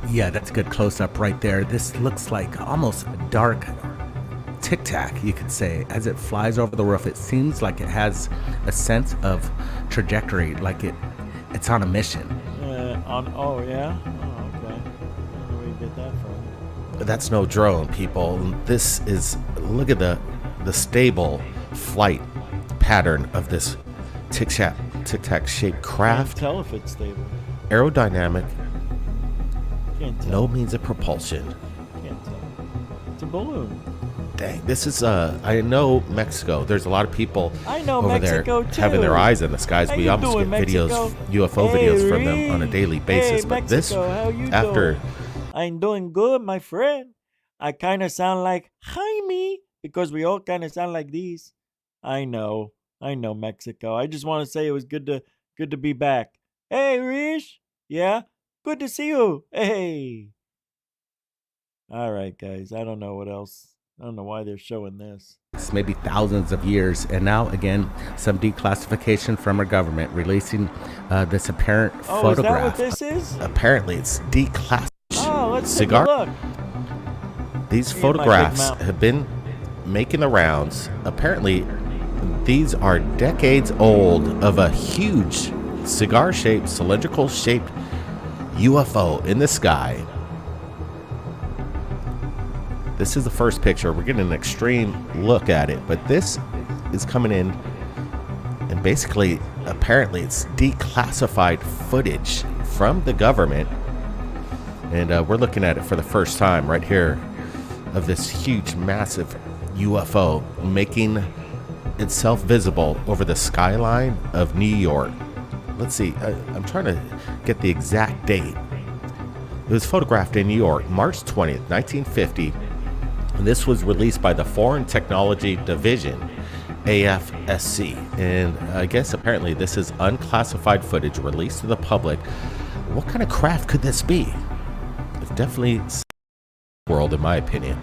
Yeah, that's a good close-up right there. This looks like almost a dark tic-tac, you could say. As it flies over the roof, it seems like it has a sense of trajectory, like it's on a mission. Oh, yeah? Oh, okay. I don't know where you get that from. That's no drone, people. This is, look at the stable flight pattern of this tic-tac shaped Can't craft. tell if it's stable. Aerodynamic, Can't tell. no means of propulsion. Can't tell. It's a balloon. Dang, this is, I know Mexico. There's a lot of people I know over Mexico, there having their too. eyes in the skies. How We you almost doing, get videos, Mexico? UFO Hey, videos from them on a daily basis. Hey, But this, Mexico, how you after doing? I'm doing good, my friend. I kind of sound like Jaime because we all kind of sound like these. I know, Mexico. I just want to say it was good to be back. Hey, Rish. Yeah, good to see you. Hey. All right, guys. I don't know what else. I don't know why they're showing this. hundreds, maybe thousands of years. And now, again, some declassification from our government releasing this apparent photograph. Is that what this is? Apparently, it's declassified. Oh, let's cigar. take a look. These Me and my big photographs mouth. have been making the rounds. Apparently, these are decades old of a huge cigar-shaped, cylindrical-shaped UFO in the sky. This is the first picture. We're getting an extreme look at it, but this is coming in, and basically, apparently, it's declassified footage from the government, and we're looking at it for the first time right here of this huge, massive UFO making itself visible over the skyline of New York. Let's see, I'm trying to get the exact date. It was photographed in New York, March 20th, 1950. And this was released by the Foreign Technology Division, AFSC. And I guess apparently this is unclassified footage released to the public. What kind of craft could this be? It's definitely world, in my opinion.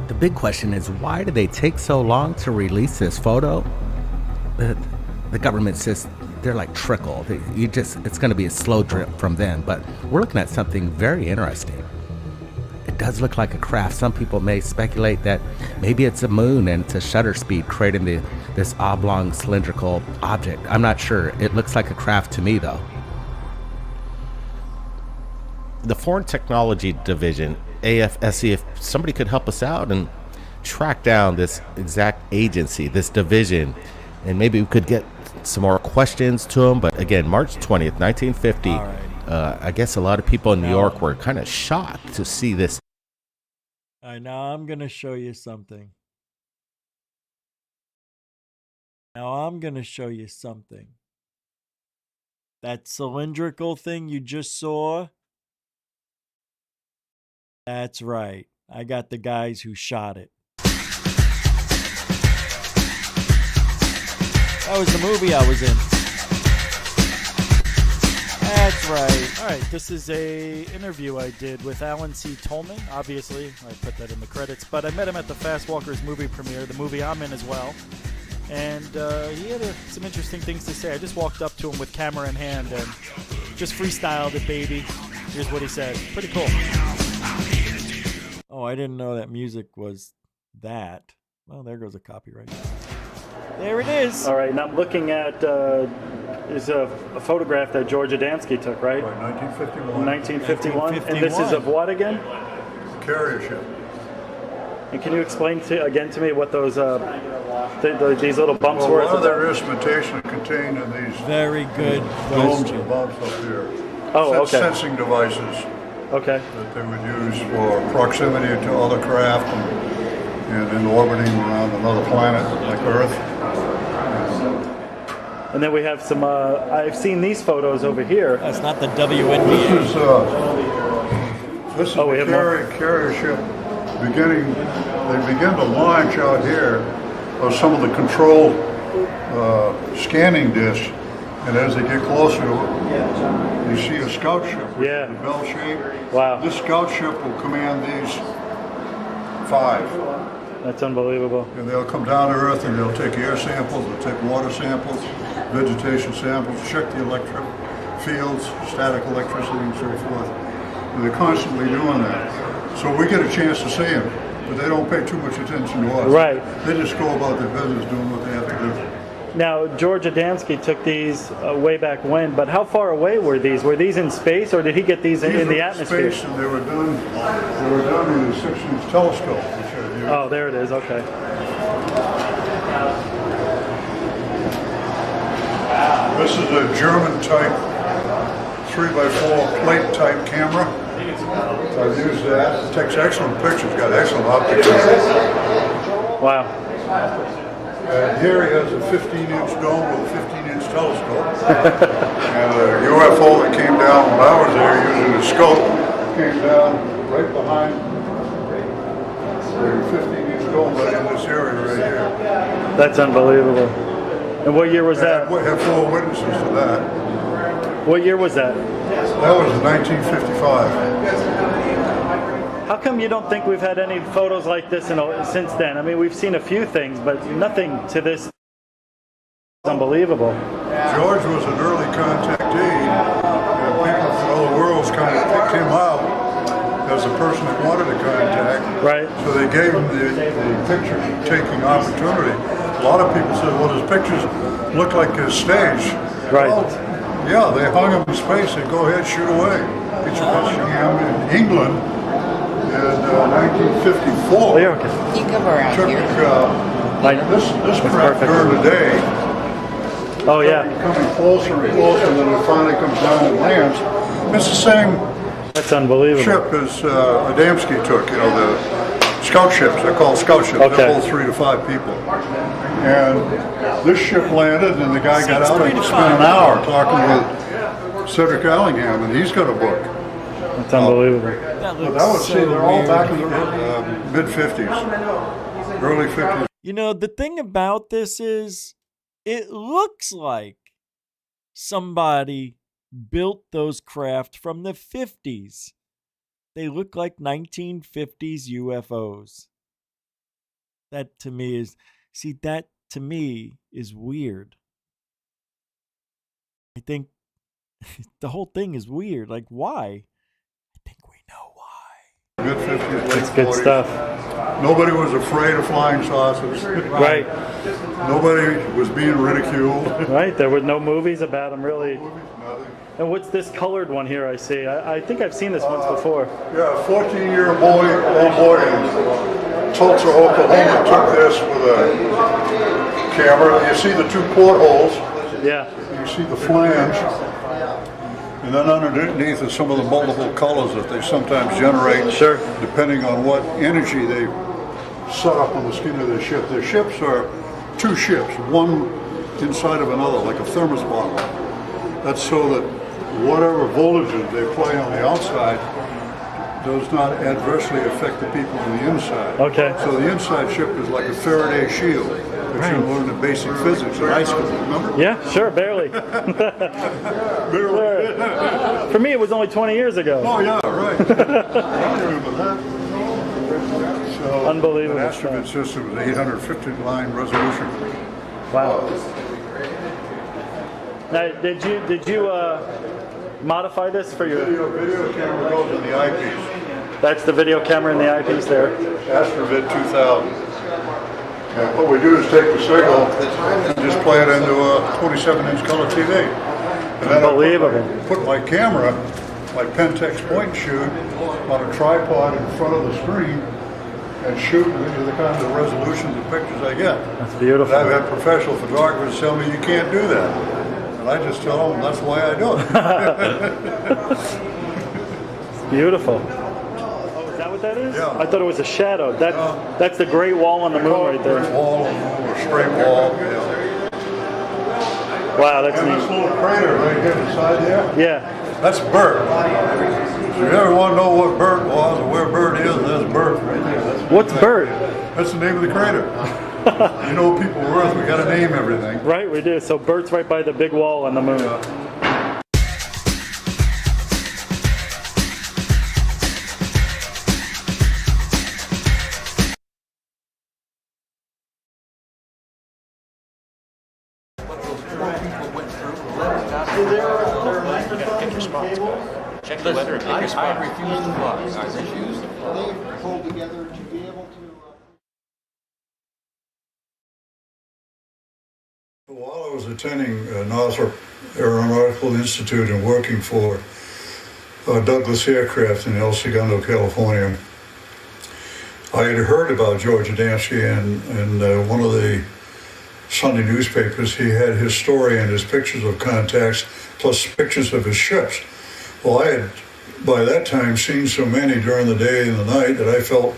The big question is, why did they take so long to release this photo? The government says they're like trickle. It's going to be a slow drip from them. But we're looking at something very interesting. It does look like a craft. Some people may speculate that maybe it's a moon and it's a shutter speed creating this oblong cylindrical object. I'm not sure. It looks like a craft to me, though. The Foreign Technology Division, AFSC, if somebody could help us out and track down this exact agency, this division, and maybe we could get some more questions to them. But again, March 20th, 1950, I guess a lot of people in New York were kind of shocked to see this. All right, now I'm going to show you something. That cylindrical thing you just saw, that's right. I got the guys who shot it. That was the movie I was in. That's right. All right, this is a interview I did with Alan C. Tolman. Obviously, I put that in the credits, but I met him at the Fast Walkers movie premiere, the movie I'm in as well. And he had some interesting things to say. I just walked up to him with camera in hand and just freestyled it, baby. Here's what he said. Pretty cool. Oh, I didn't know that music was that. Well, there goes a copyright. There it is. All right, and I'm looking at is a photograph that George Adamski took, right? 1951. 1951. And this is of what again? Carrier ship. And can you explain again to me what those these little bumps were? A lot of their instrumentation contained in these very good domes question. and bumps up here. Oh, okay. Sensing devices. Okay. That they would use for proximity to other craft and in orbiting around another planet like Earth. And then we have some. I've seen these photos over here. That's not the WNBA. This is the carrier ship beginning. They begin to launch out here of some of the control scanning discs, and as they get closer to it, you see a scout ship with the bell shape. Wow. This scout ship will command these 5. That's unbelievable. And they'll come down to Earth and they'll take air samples, they'll take water samples, vegetation samples, check the electric fields, static electricity and so forth. And they're constantly doing that. So we get a chance to see them, but they don't pay too much attention to us. Right. They just go about their business doing what they have to do. Now, George Adamski took these way back when, but how far away were these? Were these in space, or did he get these in the atmosphere? Space, and they were done in a 6-inch telescope. Oh, there it is. Okay. This is a German type 3x4 plate type camera. I've used that. It takes excellent pictures. Got excellent optics. Wow. And here he has a 15-inch dome with a 15-inch telescope. And a UFO that came down when I was there using a scope came down right behind the 15-inch dome right in this area right here. That's unbelievable. And what year was that? We have 4 witnesses to that. What year was that? That was 1955. How come you don't think we've had any photos like this since then? I mean, we've seen a few things, but nothing to this. It's unbelievable. George was an early contactee, and people from all the world's kind of picked him out as the person that wanted to contact. Right. So they gave him the picture-taking opportunity. A lot of people said, well, his pictures look like his stage. Right. Well, yeah, they hung him in space and go ahead, shoot away. Picture of him in England in 1954. You come around took, here. This craft during the day. Oh, yeah. Coming closer and closer, and then it finally comes down and lands. It's the same That's unbelievable. ship as Adamski took, you know, the scout ships. They're called scout ships. Okay. They hold 3 to 5 people. And this ship landed, and the guy got out and spent an hour talking with Cedric Allingham, and he's got a book. That's unbelievable. That But looks that would so see they're all weird. back in the mid-50s, early 50s. You know, the thing about this is, it looks like somebody built those craft from the 50s. They look like 1950s UFOs. That to me is, weird. I think the whole thing is weird. Like, why? I think we know why. Mid-50s, late That's good 40s. stuff. Nobody was afraid of flying saucers. Right. Nobody was being ridiculed. Right. There were no movies about them, really. Nothing. And what's this colored one here I see? I think I've seen this once before. Yeah, a 14-year old boy in Tulsa, Oklahoma took this with a camera. You see the 2 portholes. Yeah. You see the flange. And then underneath is some of the multiple colors that they sometimes generate. Sure. Depending on what energy they set up on the skin of their ship. Their ships are 2 ships, one inside of another, like a thermos bottle. That's so that whatever voltages they play on the outside does not adversely affect the people on the inside. Okay. So the inside ship is like a Faraday shield, which you learn in basic physics in high school, remember? Yeah, sure, barely. Barely. For me, it was only 20 years ago. Oh yeah, right. I remember that. So, Unbelievable The Astrovit system is 850 line resolution. Wow. Now, did you modify this for your Video camera goes in the eyepiece. That's the video camera in the eyepiece there. Astrovit 2000. And what we do is take the signal and just play it into a 27-inch color TV. And then Unbelievable. I put my camera, my Pentex point and shoot, on a tripod in front of the screen and shoot into the kind of resolutions of pictures I get. That's beautiful. And I've had professional photographers tell me you can't do that. And I just tell them that's why I do it. Beautiful. Oh, is that what that is? Yeah. I thought it was a shadow. That's the Great Wall on the moon right there. Great wall, or straight wall. Yeah. Wow, that's And this neat. little crater right here beside there, Yeah. that's Bert. If you ever want to know what Bert was or where Bert is, there's Bert right there. What's Bert? That's the name of the crater. You know people of Earth, we got to name everything. Right, we do. So Bert's right by the big wall on the moon. Check the weather and pick your spot. I refuse to fly. I refuse to fly. They pulled together to be able to. While I was attending Northrop Aeronautical Institute and working for Douglas Aircraft in El Segundo, California, I had heard about George Adamski, and one of the Sunday newspapers, he had his story and his pictures of contacts, plus pictures of his ships. Well, I had, by that time, seen so many during the day and the night that I felt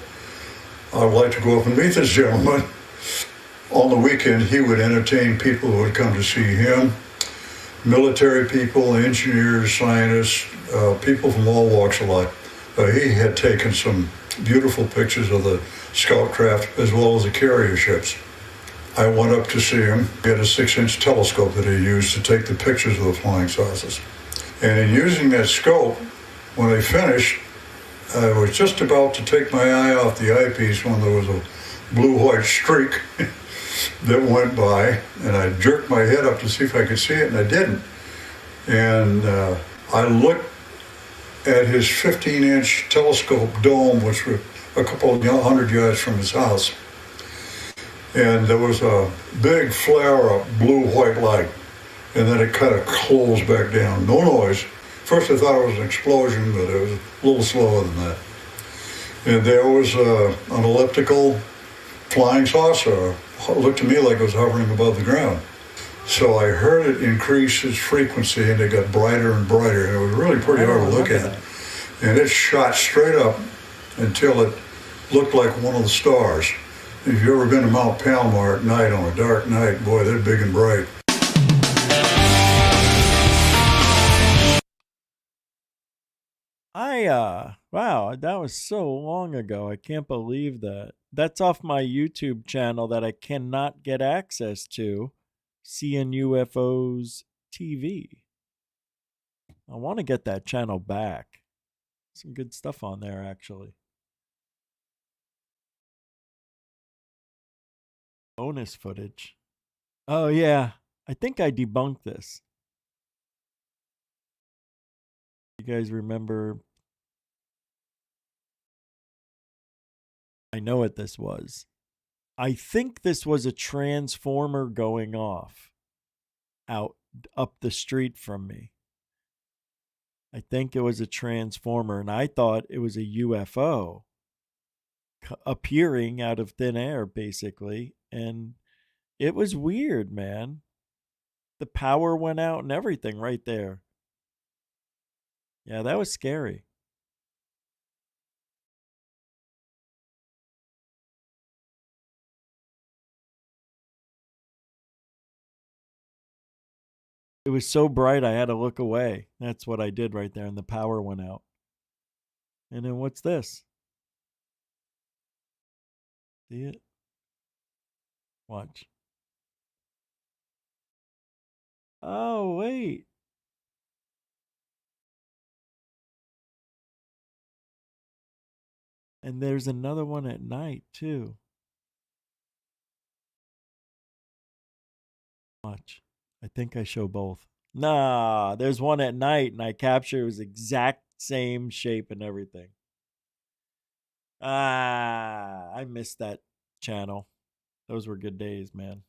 I would like to go up and meet this gentleman. On the weekend, he would entertain people who would come to see him, military people, engineers, scientists, people from all walks of life. He had taken some beautiful pictures of the scout craft as well as the carrier ships. I went up to see him. He had a 6-inch telescope that he used to take the pictures of the flying saucers. And in using that scope, when I finished, I was just about to take my eye off the eyepiece when there was a blue-white streak that went by, and I jerked my head up to see if I could see it, and I didn't. And I looked at his 15-inch telescope dome, which was a couple of 100 yards from his house. And there was a big flare of blue-white light, and then it kind of closed back down. No noise. First I thought it was an explosion, but it was a little slower than that. And there was an elliptical flying saucer. It looked to me like it was hovering above the ground. So I heard it increase its frequency, and it got brighter and brighter, and it was really pretty hard to look at. And it shot straight up until it looked like one of the stars. If you've ever been to Mount Palomar at night on a dark night, boy, they're big and bright. Wow, that was so long ago. I can't believe that. That's off my YouTube channel that I cannot get access to. Seeing UFOs TV. I want to get that channel back. Some good stuff on there, actually. Bonus footage. Oh, yeah. I think I debunked this. You guys remember? I know what this was. I think this was a transformer going off out up the street from me. I think it was a transformer, and I thought it was a UFO appearing out of thin air, basically. And it was weird, man. The power went out and everything right there. Yeah, that was scary. It was so bright I had to look away. That's what I did right there, and the power went out. And then what's this? See it? Watch. Oh, wait. And there's another one at night, too. Watch. I think I show both. Nah, there's one at night, and I capture it was exact same shape and everything. I missed that channel. Those were good days, man.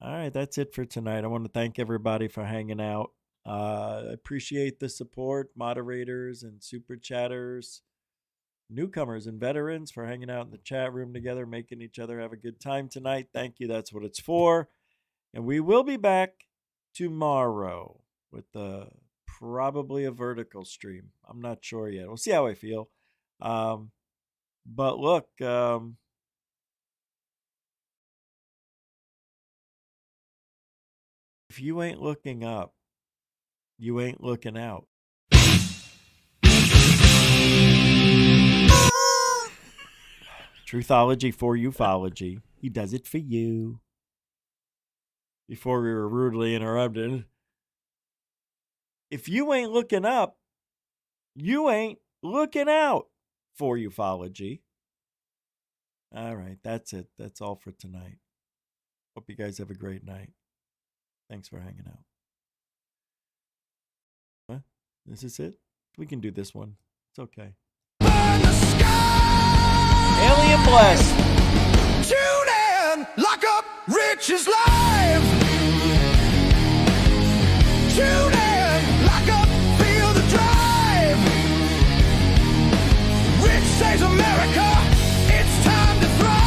All right, that's it for tonight. I want to thank everybody for hanging out. I appreciate the support, moderators and super chatters, newcomers and veterans for hanging out in the chat room together, making each other have a good time tonight. Thank you. That's what it's for. And we will be back tomorrow with probably a vertical stream. I'm not sure yet. We'll see how I feel. But look, if you ain't looking up, you ain't looking out. Truthology for ufology. He does it for you. Before we were rudely interrupted. If you ain't looking up, you ain't looking out for ufology. All right, that's it. That's all for tonight. Hope you guys have a great night. Thanks for hanging out. What? This is it? We can do this one. It's okay. Alien Blast. Tune in, lock up, Rich is live. Tune in, lock up, feel the drive. Rich saves America, it's time to thrive.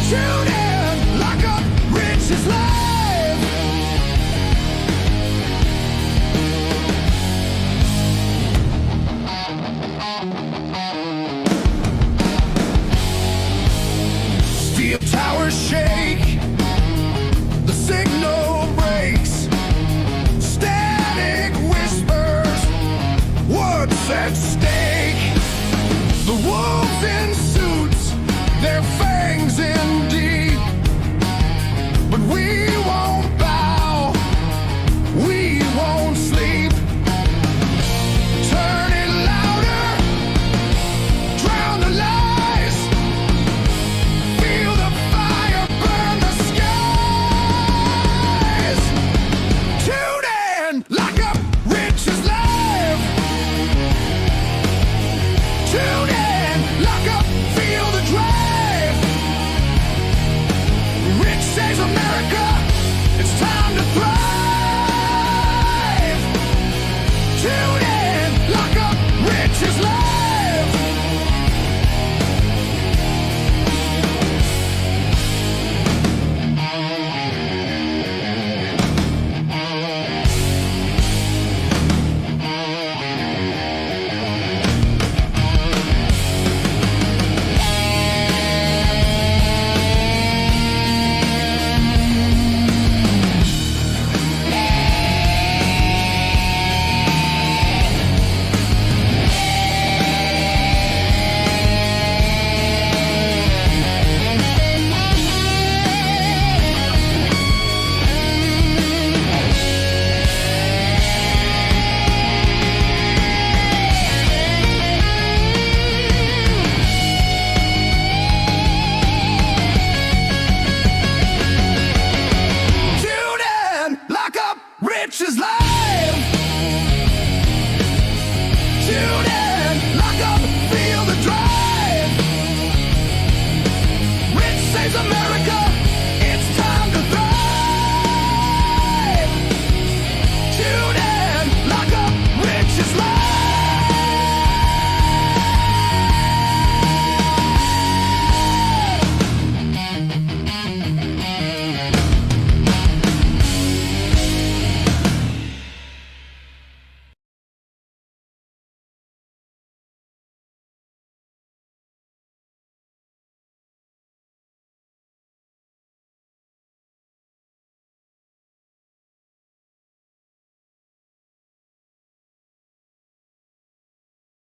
Tune in, lock up, Rich is live. Steel towers shake, the signal breaks, static whispers, what's at stake? The wolves inside.